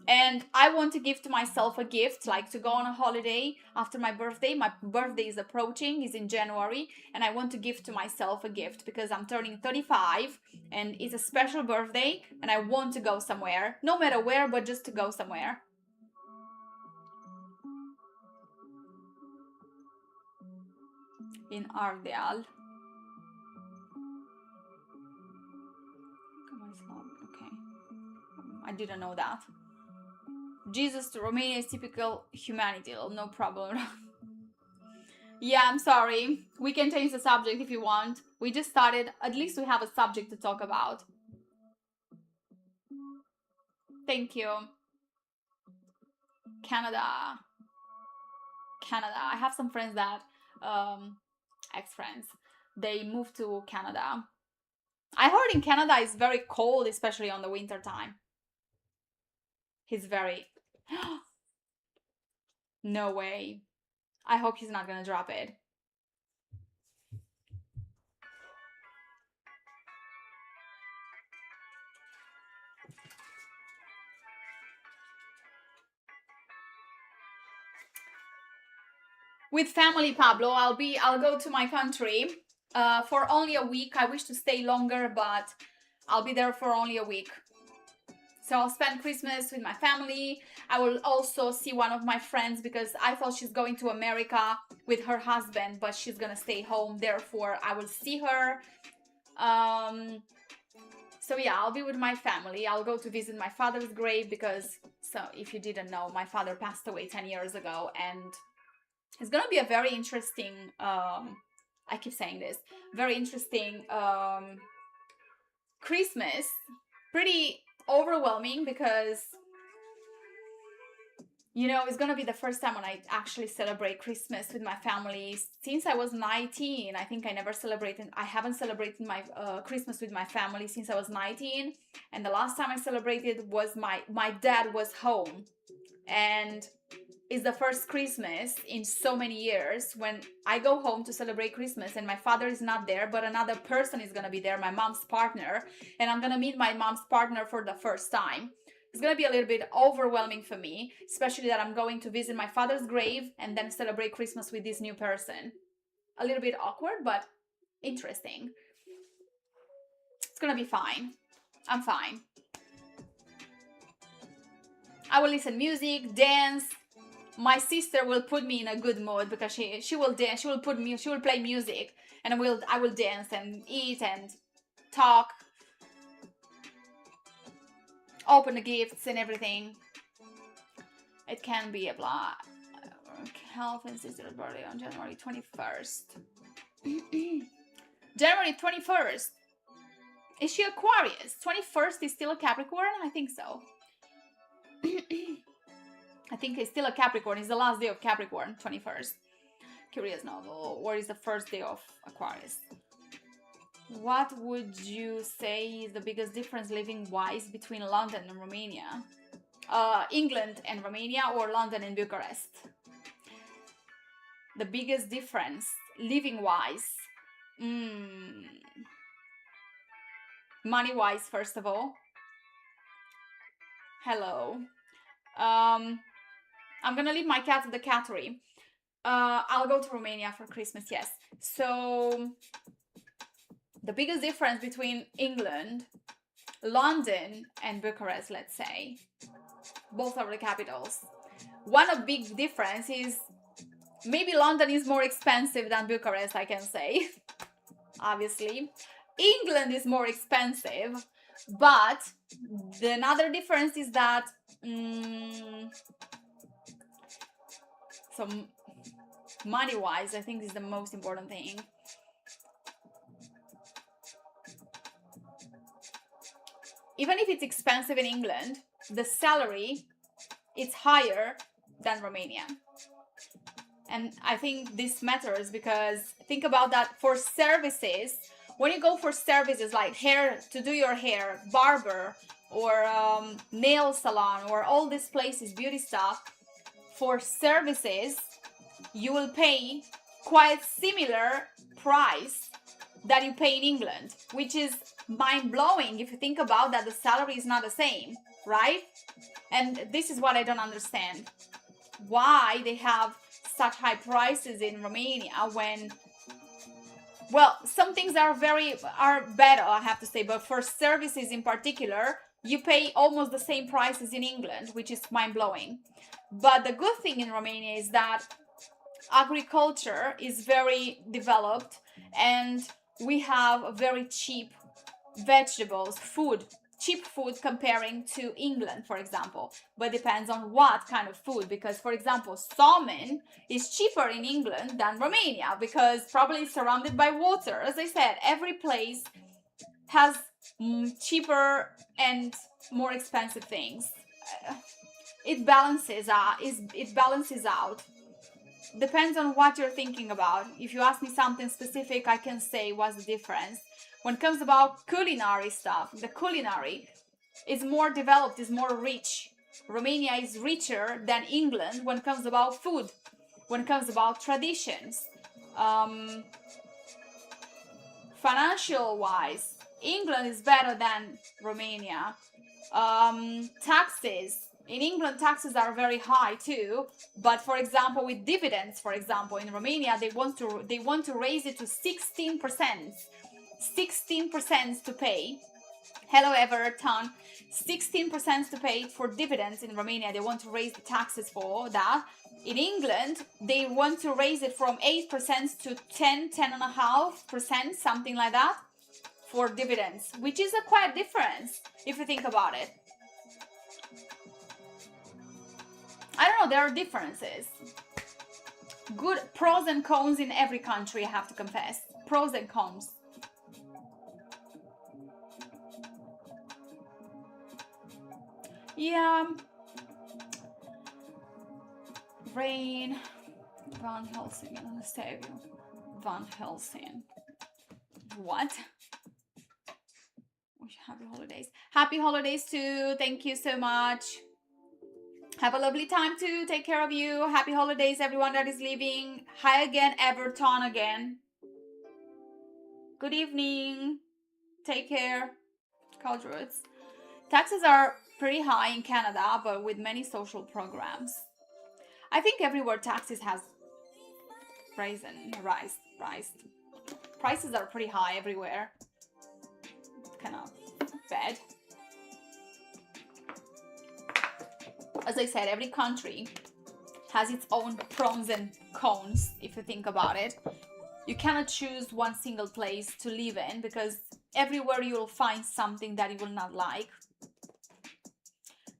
Speaker 1: And I want to give to myself a gift, like to go on a holiday after my birthday. My birthday is approaching, is in January, and I want to give to myself a gift because I'm turning 35 and it's a special birthday and I want to go somewhere. No matter where, but just to go somewhere. In Ardeal. Okay. I didn't know that. Jesus to Romania is typical humanity. No problem. Yeah, I'm sorry. We can change the subject if you want. We just started. At least we have a subject to talk about. Thank you. Canada. I have some friends that, ex-friends, they moved to Canada. I heard in Canada it's very cold, especially on the winter time. He's very... No way. I hope he's not gonna drop it. With family, Pablo, I'll go to my country for only a week. I wish to stay longer, but I'll be there for only a week. So I'll spend Christmas with my family. I will also see one of my friends because I thought she's going to America with her husband, but she's gonna stay home. Therefore, I will see her. So yeah, I'll be with my family. I'll go to visit my father's grave because, so if you didn't know, my father passed away 10 years ago, and it's gonna be a very interesting, I keep saying this, very interesting Christmas. Pretty overwhelming because, you know, it's gonna be the first time when I actually celebrate Christmas with my family since I was 19. I think I haven't celebrated my Christmas with my family since I was 19, and the last time I celebrated was my dad was home, and it's the first Christmas in so many years when I go home to celebrate Christmas and my father is not there, but another person is gonna be there, my mom's partner, and I'm gonna meet my mom's partner for the first time. It's gonna be a little bit overwhelming for me, especially that I'm going to visit my father's grave and then celebrate Christmas with this new person. A little bit awkward, but interesting. It's gonna be fine. I'm fine. I will listen music, dance. My sister will put me in a good mood because she will dance. She will play music, and I will dance and eat and talk, open the gifts and everything. It can be a blah. Health and sister's birthday on January 21st. January 21st. Is she Aquarius? 21st is still a Capricorn? I think so. I think it's still a Capricorn. It's the last day of Capricorn, 21st. Curious novel. What is the first day of Aquarius? What would you say is the biggest difference living-wise between London and Romania? England and Romania, or London and Bucharest? The biggest difference living-wise? Money-wise, first of all. Hello. I'm gonna leave my cat at the cattery. I'll go to Romania for Christmas, yes. So the biggest difference between England, London, and Bucharest, let's say, both are the capitals. One big difference is maybe London is more expensive than Bucharest, I can say. Obviously. England is more expensive, but another difference is that so money-wise, I think is the most important thing. Even if it's expensive in England, the salary is higher than Romania. And I think this matters because think about that for services. When you go for services like hair, to do your hair, barber, or nail salon, or all these places, beauty stuff, for services, you will pay quite similar price that you pay in England, which is mind-blowing if you think about that the salary is not the same, right? And this is what I don't understand. Why they have such high prices in Romania when, well, some things are better, I have to say, but for services in particular, you pay almost the same prices in England, which is mind-blowing. But the good thing in Romania is that agriculture is very developed and we have very cheap vegetables, cheap food comparing to England, for example. But depends on what kind of food, because, for example, salmon is cheaper in England than Romania because probably it's surrounded by water. As I said, every place has cheaper and more expensive things. It balances out. Depends on what you're thinking about. If you ask me something specific, I can say what's the difference. When it comes about culinary stuff, the culinary is more developed, is more rich. Romania is richer than England when it comes about food, when it comes about traditions. Financial wise, England is better than Romania. Taxes. In England, taxes are very high too. But for example, with dividends, for example, in Romania, they want to raise it to 16%. 16% to pay. Hello, Everton. 16% to pay for dividends in Romania. They want to raise the taxes for that. In England, they want to raise it from 8% to 10.5%, something like that, for dividends, which is a quite difference if you think about it. I don't know, there are differences. Good pros and cons in every country, I have to confess. Pros and cons. Yeah. Rain. Van Helsing, Anastasia. Van Helsing. What? Happy holidays. Happy holidays too. Thank you so much. Have a lovely time too. Take care of you. Happy holidays, everyone that is leaving. Hi again, Everton again. Good evening. Take care. Cultures. Taxes are pretty high in Canada, but with many social programs. I think everywhere taxes has risen. Prices are pretty high everywhere. Kind of bad. As I said, every country has its own pros and cons, if you think about it. You cannot choose one single place to live in because everywhere you will find something that you will not like.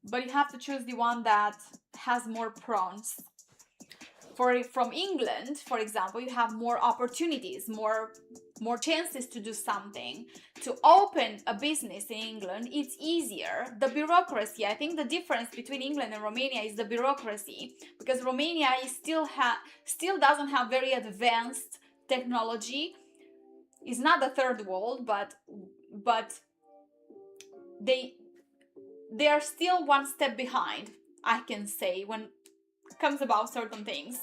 Speaker 1: But you have to choose the one that has more pros. from England, for example, you have more opportunities, more chances to do something. To open a business in England, it's easier. The bureaucracy, I think the difference between England and Romania is the bureaucracy, because Romania is still doesn't have very advanced technology. It's not the third world, but they are still one step behind, I can say, when it comes about certain things.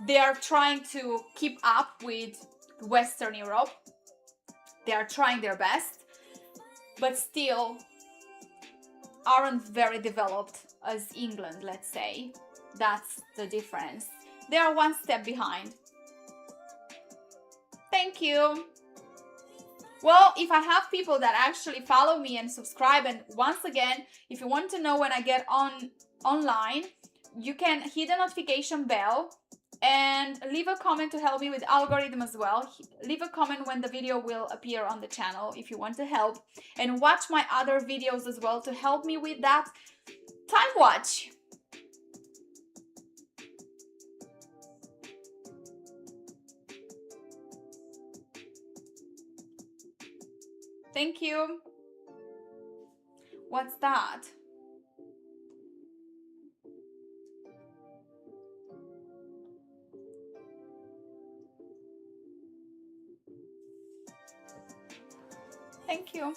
Speaker 1: They are trying to keep up with Western Europe. They are trying their best, but still aren't very developed as England, let's say. That's the difference. They are one step behind. Thank you. Well, if I have people that actually follow me and subscribe, and once again, if you want to know when I get online, you can hit the notification bell and leave a comment to help me with algorithm as well. Leave a comment when the video will appear on the channel if you want to help, and watch my other videos as well to help me with that time watch. Thank you. What's that? Thank you.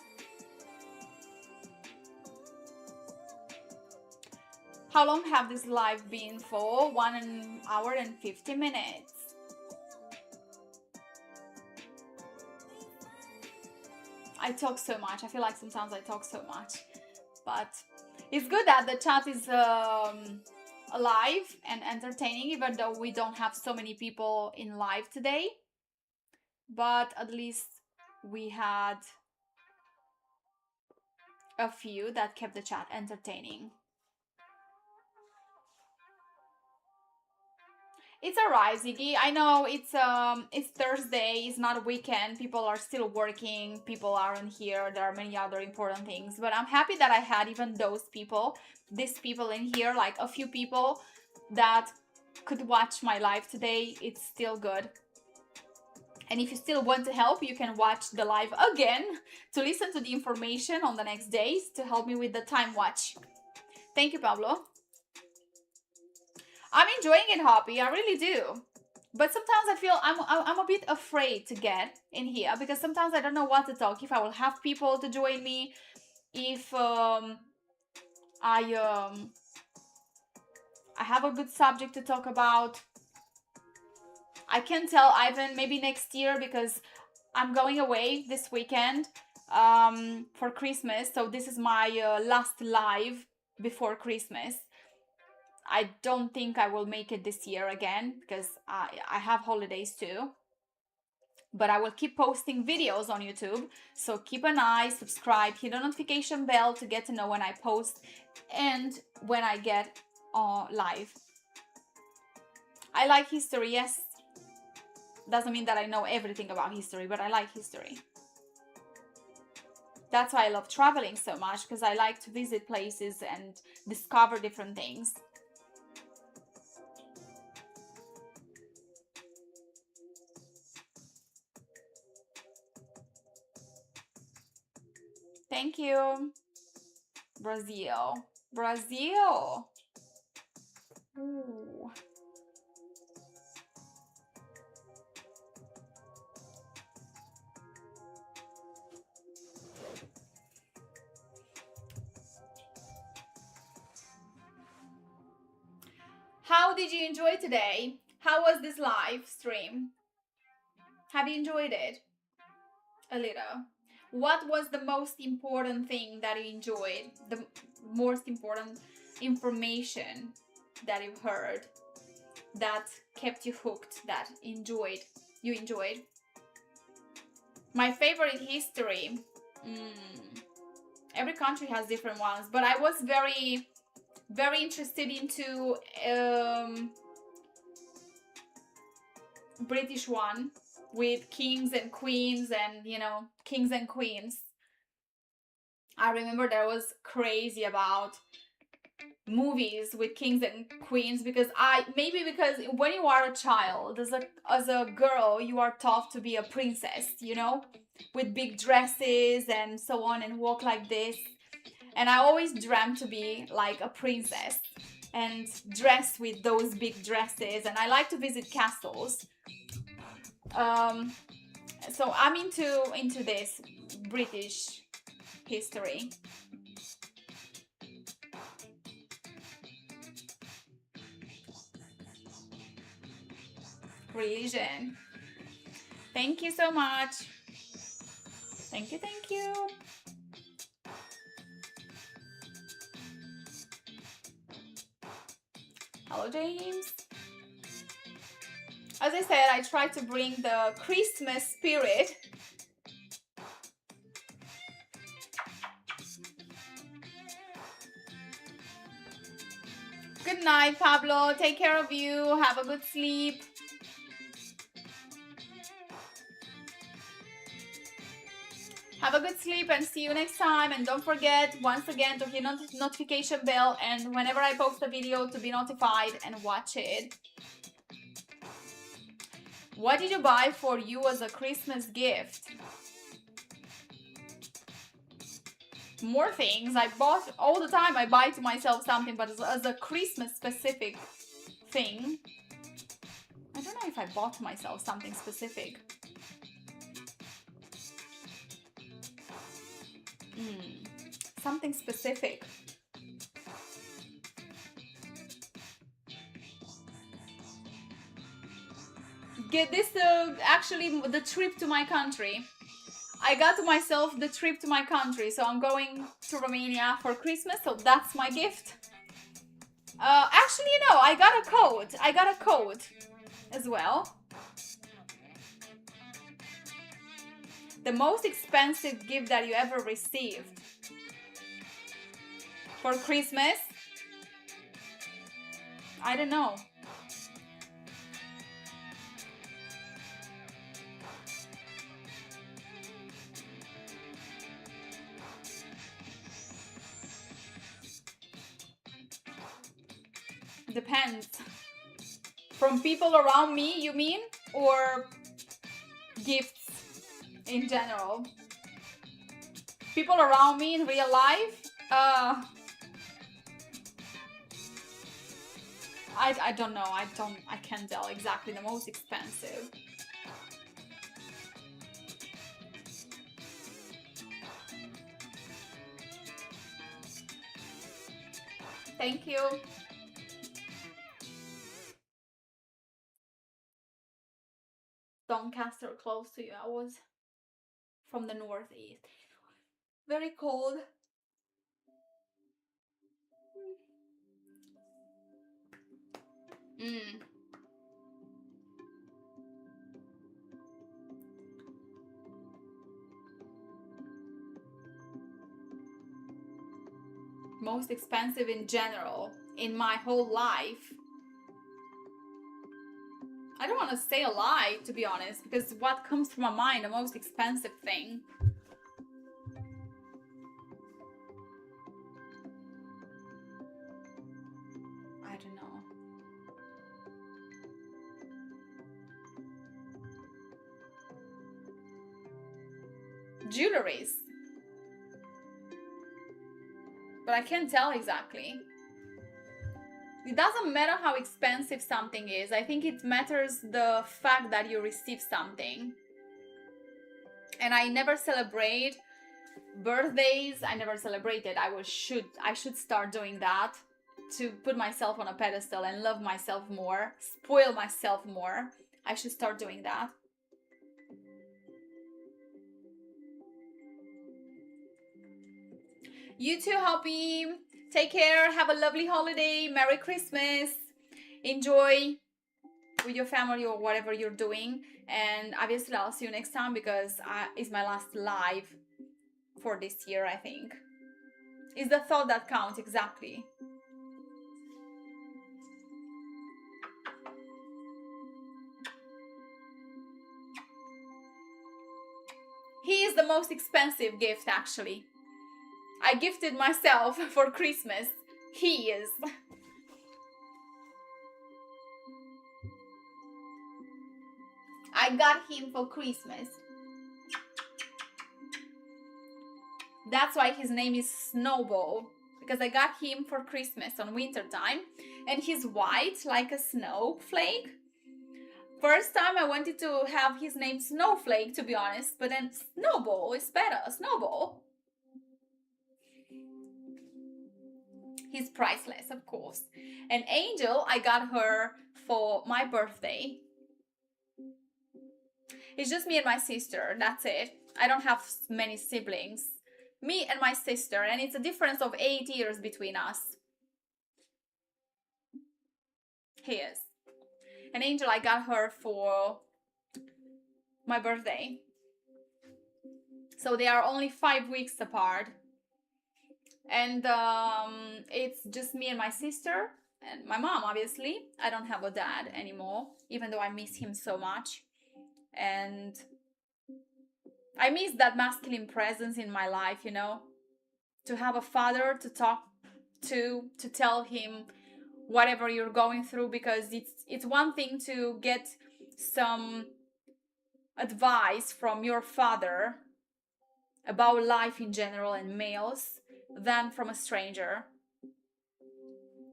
Speaker 1: How long have this live been for? 1 hour and 50 minutes. I talk so much. I feel like sometimes I talk so much, but it's good that the chat is alive and entertaining, even though we don't have so many people in live today. But at least we had a few that kept the chat entertaining. It's alright, Ziggy. I know it's Thursday, it's not a weekend, people are still working, people aren't here, there are many other important things, but I'm happy that I had even these people in here, like a few people that could watch my live today. It's still good. And if you still want to help, you can watch the live again to listen to the information on the next days to help me with the time watch. Thank you, Pablo. I'm enjoying it, Hoppy. I really do. But sometimes I feel I'm a bit afraid to get in here, because sometimes I don't know what to talk, if I will have people to join me, if I have a good subject to talk about. I can tell Ivan maybe next year, because I'm going away this weekend for Christmas. So this is my last live before Christmas. I don't think I will make it this year again, because I have holidays too. But I will keep posting videos on YouTube. So keep an eye, subscribe, hit the notification bell to get to know when I post and when I get live. I like history, yes. Doesn't mean that I know everything about history, but I like history. That's why I love traveling so much, because I like to visit places and discover different things. Thank you. Brazil. Brazil. Ooh. How did you enjoy today? How was this live stream? Have you enjoyed it? A little. What was the most important thing that you enjoyed? The most important information that you've heard that kept you hooked, that you enjoyed? My favorite history. Every country has different ones, but I was very interested into British one with kings and queens, and kings and queens. I remember that I was crazy about movies with kings and queens, because because when you are a child, as a girl, you are taught to be a princess, you know, with big dresses and so on, and walk like this. And I always dreamt to be like a princess and dress with those big dresses, and I like to visit castles. um so I'm into this British history. Religion. Thank you so much. Thank you, thank you. Hello, James. As I said, I try to bring the Christmas spirit. Good night, Pablo. Take care of you. Have a good sleep. Have a good sleep and see you next time. And don't forget, once again, to hit notification bell, and whenever I post a video, to be notified and watch it. What did you buy for you as a Christmas gift? More things. I bought all the time. I buy to myself something, but as a Christmas specific thing, I don't know if I bought myself something specific. Something specific. Get this, actually, the trip to my country. I got to myself the trip to my country, so I'm going to Romania for Christmas, so that's my gift. Actually, no, I got a coat. I got a coat as well. The most expensive gift that you ever received for Christmas? I don't know. Depends. From people around me, you mean? Or gifts in general? People around me in real life? I don't know. I can't tell exactly the most expensive. Thank you. Doncaster close to you. I was from the northeast. Very cold. Most expensive in general in my whole life. I don't want to say a lie, to be honest, because what comes to my mind, the most expensive thing. I don't know. Jewelries. But I can't tell exactly. It doesn't matter how expensive something is. I think it matters the fact that you receive something. And I never celebrate birthdays. I never celebrated. I should start doing that, to put myself on a pedestal and love myself more, spoil myself more. I should start doing that. You too, Hoppy. Take care. Have a lovely holiday. Merry Christmas. Enjoy with your family or whatever you're doing. And obviously, I'll see you next time, because it's my last live for this year, I think. It's the thought that counts, exactly. He is the most expensive gift, actually. I gifted myself for Christmas He is. I got him for Christmas. That's why his name is Snowball, because I got him for Christmas on winter time, and he's white like a snowflake. First time I wanted to have his name Snowflake, to be honest, but then Snowball is better. Snowball. He's priceless, of course. And Angel, I got her for my birthday. It's just me and my sister, that's it. I don't have many siblings. Me and my sister, and it's a difference of 8 years between us. He is. And Angel, I got her for my birthday. So they are only 5 weeks apart. And it's just me and my sister and my mom, obviously. I don't have a dad anymore, even though I miss him so much. And I miss that masculine presence in my life, you know, to have a father to talk to tell him whatever you're going through, because it's one thing to get some advice from your father about life in general and males than from a stranger.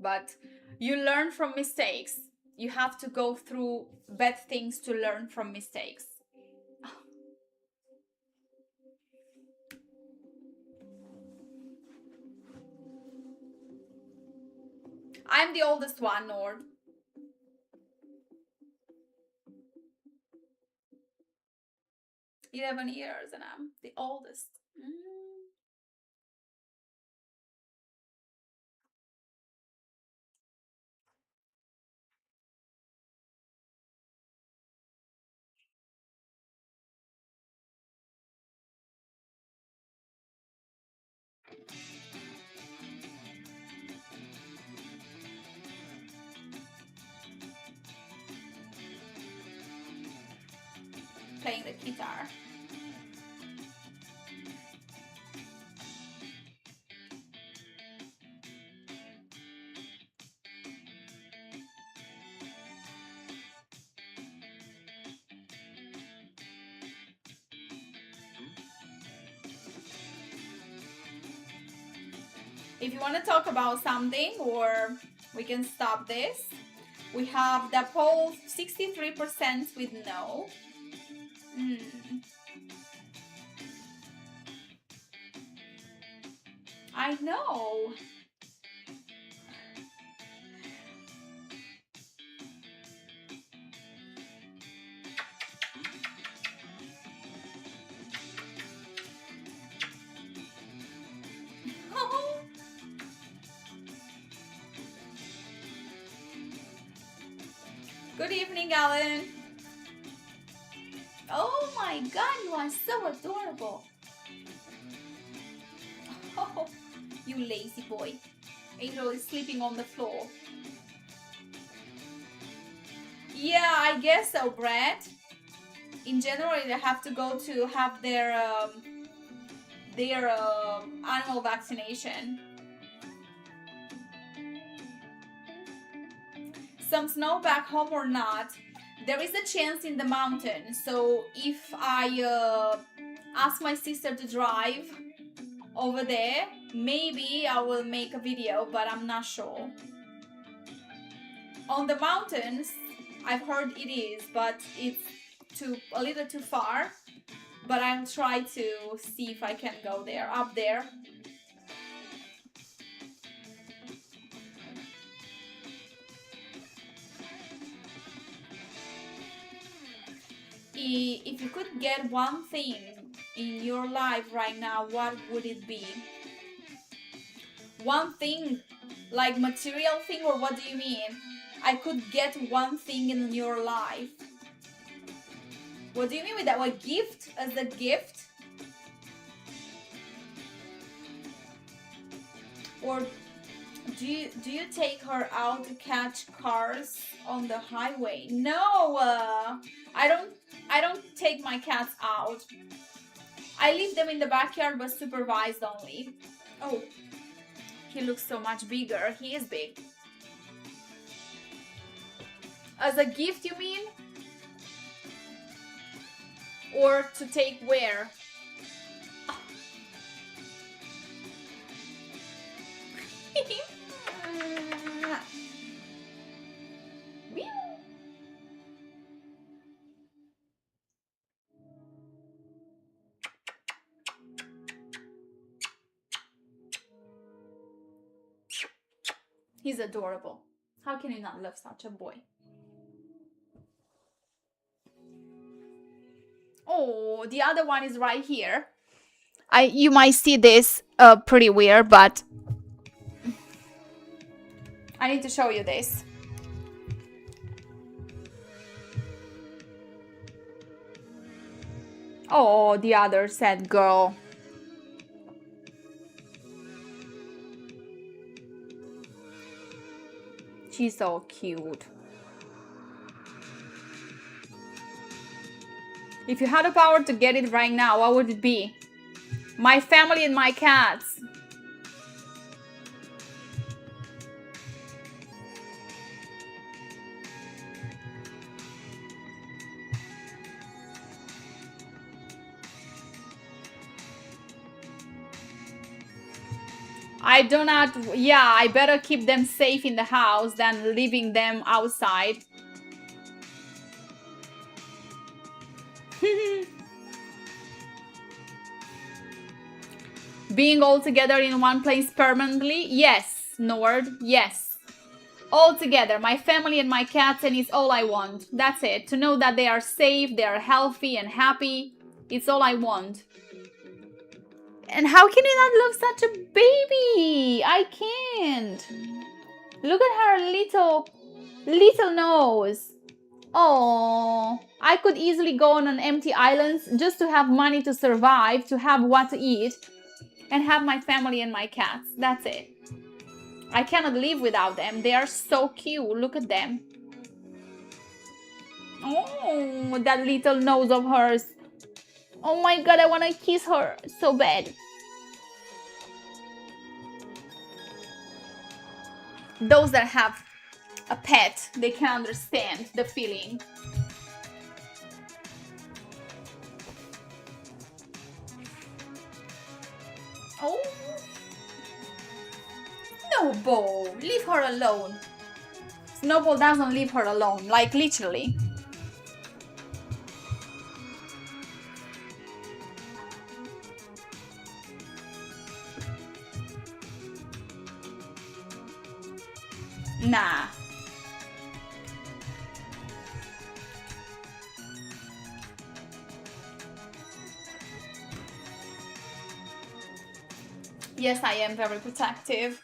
Speaker 1: But you learn from mistakes. You have to go through bad things to learn from mistakes. I'm the oldest one, Nord. 11 years and I'm the oldest. Playing the guitar. If you want to talk about something, or we can stop this. We have the poll 63% with no. I know. Good evening, Alan. Oh my god, you are so adorable. Oh, you lazy boy. Angel is sleeping on the floor. Yeah, I guess so, Brett. In January, they have to go to have their animal vaccination. Some snow back home or not, there is a chance in the mountain. So if I ask my sister to drive over there, maybe I will make a video, but I'm not sure. On the mountains, I've heard it is, but it's a little too far. But I'll try to see if I can go there, up there. If you could get one thing in your life right now, what would it be? One thing, like material thing, or what do you mean? I could get one thing in your life. What do you mean with that? What gift? As a gift? Or do you take her out to catch cars on the highway? No, I don't take my cats out. I leave them in the backyard, but supervised only. Oh, He looks so much bigger. He is big. As a gift, you mean? Or to take where? He's adorable. How can you not love such a boy? Oh, the other one is right here. You might see this pretty weird, but I need to show you this. Oh, the other sad girl. She's so cute. If you had the power to get it right now, what would it be? My family and my cats. I do not, yeah, I better keep them safe in the house than leaving them outside. Being all together in one place permanently? Yes, Nord, yes. All together, my family and my cats, and it's all I want. That's it. To know that they are safe, they are healthy and happy. It's all I want. And how can you not love such a baby? I can't. Look at her little nose. Oh, I could easily go on an empty island just to have money to survive, to have what to eat, and have my family and my cats. That's it. I cannot live without them. They are so cute. Look at them. Oh, that little nose of hers. Oh my god, I want to kiss her so bad. Those that have a pet, they can understand the feeling. Oh. Snowball, leave her alone. Snowball doesn't leave her alone, like literally. Nah. Yes, I am very protective.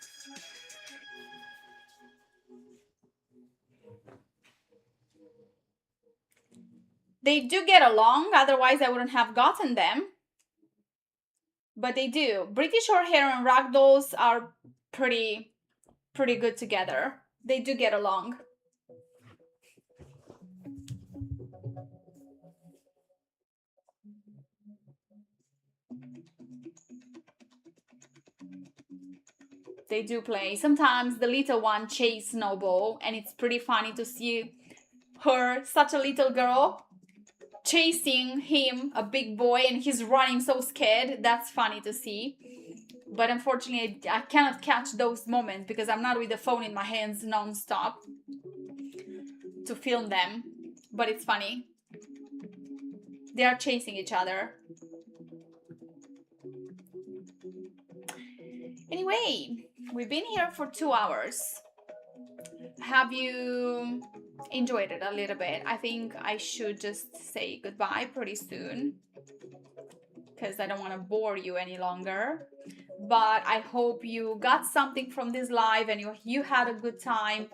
Speaker 1: They do get along, otherwise I wouldn't have gotten them. But they do. British Shorthair and Ragdolls are pretty good together. They do get along. They do play. Sometimes the little one chases Snowball, and it's pretty funny to see her, such a little girl, chasing him, a big boy, and he's running so scared. That's funny to see. But unfortunately, I cannot catch those moments because I'm not with the phone in my hands non-stop to film them. But it's funny. They are chasing each other. Anyway, we've been here for 2 hours. Have you enjoyed it a little bit? I think I should just say goodbye pretty soon because I don't want to bore you any longer. But I hope you got something from this live and you had a good time.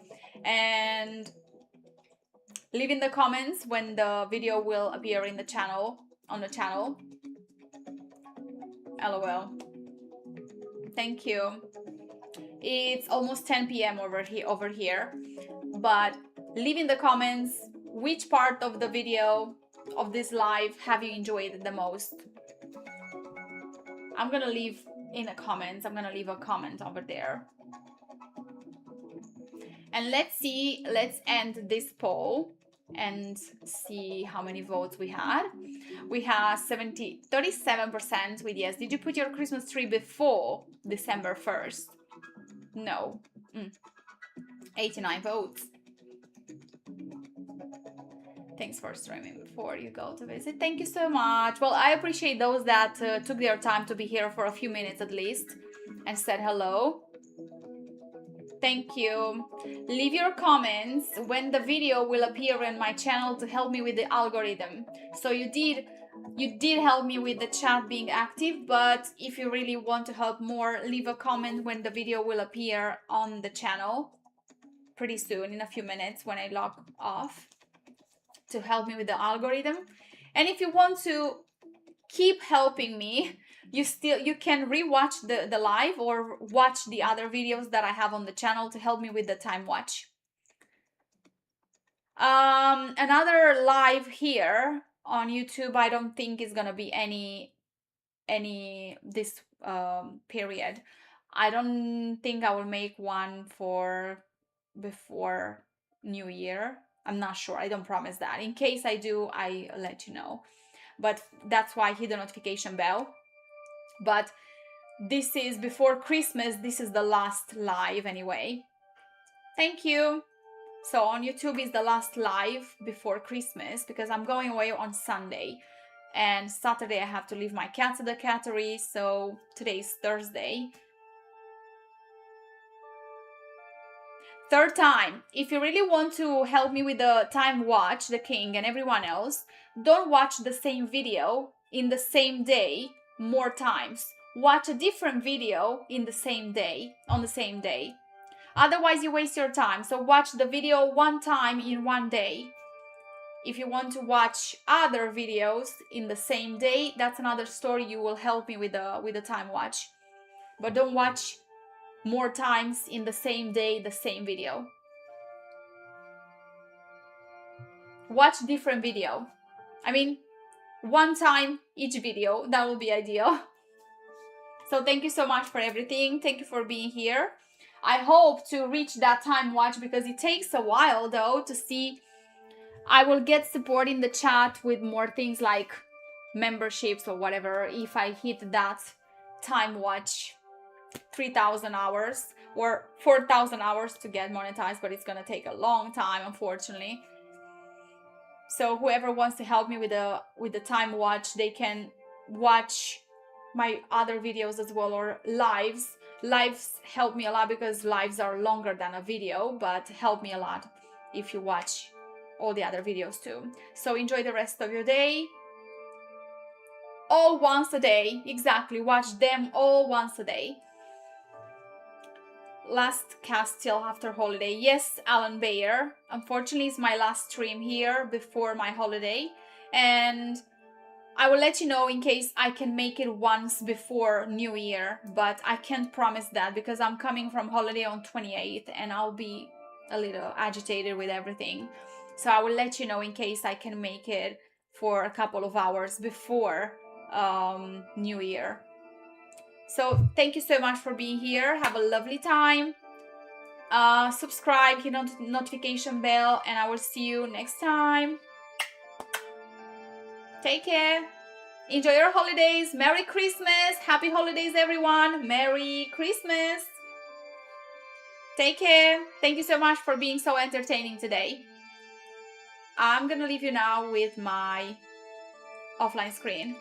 Speaker 1: And leave in the comments when the video will appear in the channel, on the channel. LOL. Thank you. It's almost 10 p.m. over here. But leave in the comments which part of the video of this live have you enjoyed the most. I'm gonna leave in the comments. I'm gonna leave a comment over there. And let's see, let's end this poll and see how many votes we had. We have 37% with yes. Did you put your Christmas tree before December 1st? No. 89 votes. Thanks for streaming before you go to visit. Thank you so much. Well, I appreciate those that took their time to be here for a few minutes at least and said hello. Thank you. Leave your comments when the video will appear on my channel to help me with the algorithm. So you did help me with the chat being active, but if you really want to help more, leave a comment when the video will appear on the channel pretty soon, in a few minutes when I log off, to help me with the algorithm. And if you want to keep helping me, you can rewatch the live or watch the other videos that I have on the channel to help me with the time watch. Another live here on YouTube, I don't think is gonna be any this period. I don't think I will make one for before New Year. I'm not sure. I don't promise that. In case I do, I let you know. But that's why I hit the notification bell. But this is before Christmas. This is the last live anyway. Thank you. So on YouTube is the last live before Christmas because I'm going away on Sunday. And Saturday I have to leave my cats at the cattery. So today is Thursday. Third time, if you really want to help me with the time watch, the king and everyone else, don't watch the same video in the same day more times. Watch a different video in the same day, on the same day. Otherwise you waste your time. So watch the video one time in one day. If you want to watch other videos in the same day, that's another story. You will help me with the time watch. But don't watch more times in the same day the same video. Watch different video. I mean, one time each video. That would be ideal. So thank you so much for everything. Thank you for being here. I hope to reach that time watch because it takes a while though to see. I will get support in the chat with more things like memberships or whatever if I hit that time watch 3,000 hours or 4,000 hours to get monetized, but it's gonna take a long time, unfortunately. So whoever wants to help me with the time watch, they can watch my other videos as well, or lives. Lives help me a lot because lives are longer than a video, but help me a lot if you watch all the other videos too. So enjoy the rest of your day. All once a day, exactly. Watch them all once a day. Last cast till after holiday. Yes, Alan Bayer. Unfortunately, it's my last stream here before my holiday. And I will let you know in case I can make it once before New Year. But I can't promise that because I'm coming from holiday on 28th and I'll be a little agitated with everything. So I will let you know in case I can make it for a couple of hours before New Year. So thank you so much for being here. Have a lovely time. Subscribe, hit on the notification bell, and I will see you next time. Take care. Enjoy your holidays. Merry Christmas. Happy holidays, everyone. Merry Christmas. Take care. Thank you so much for being so entertaining today. I'm gonna leave you now with my offline screen.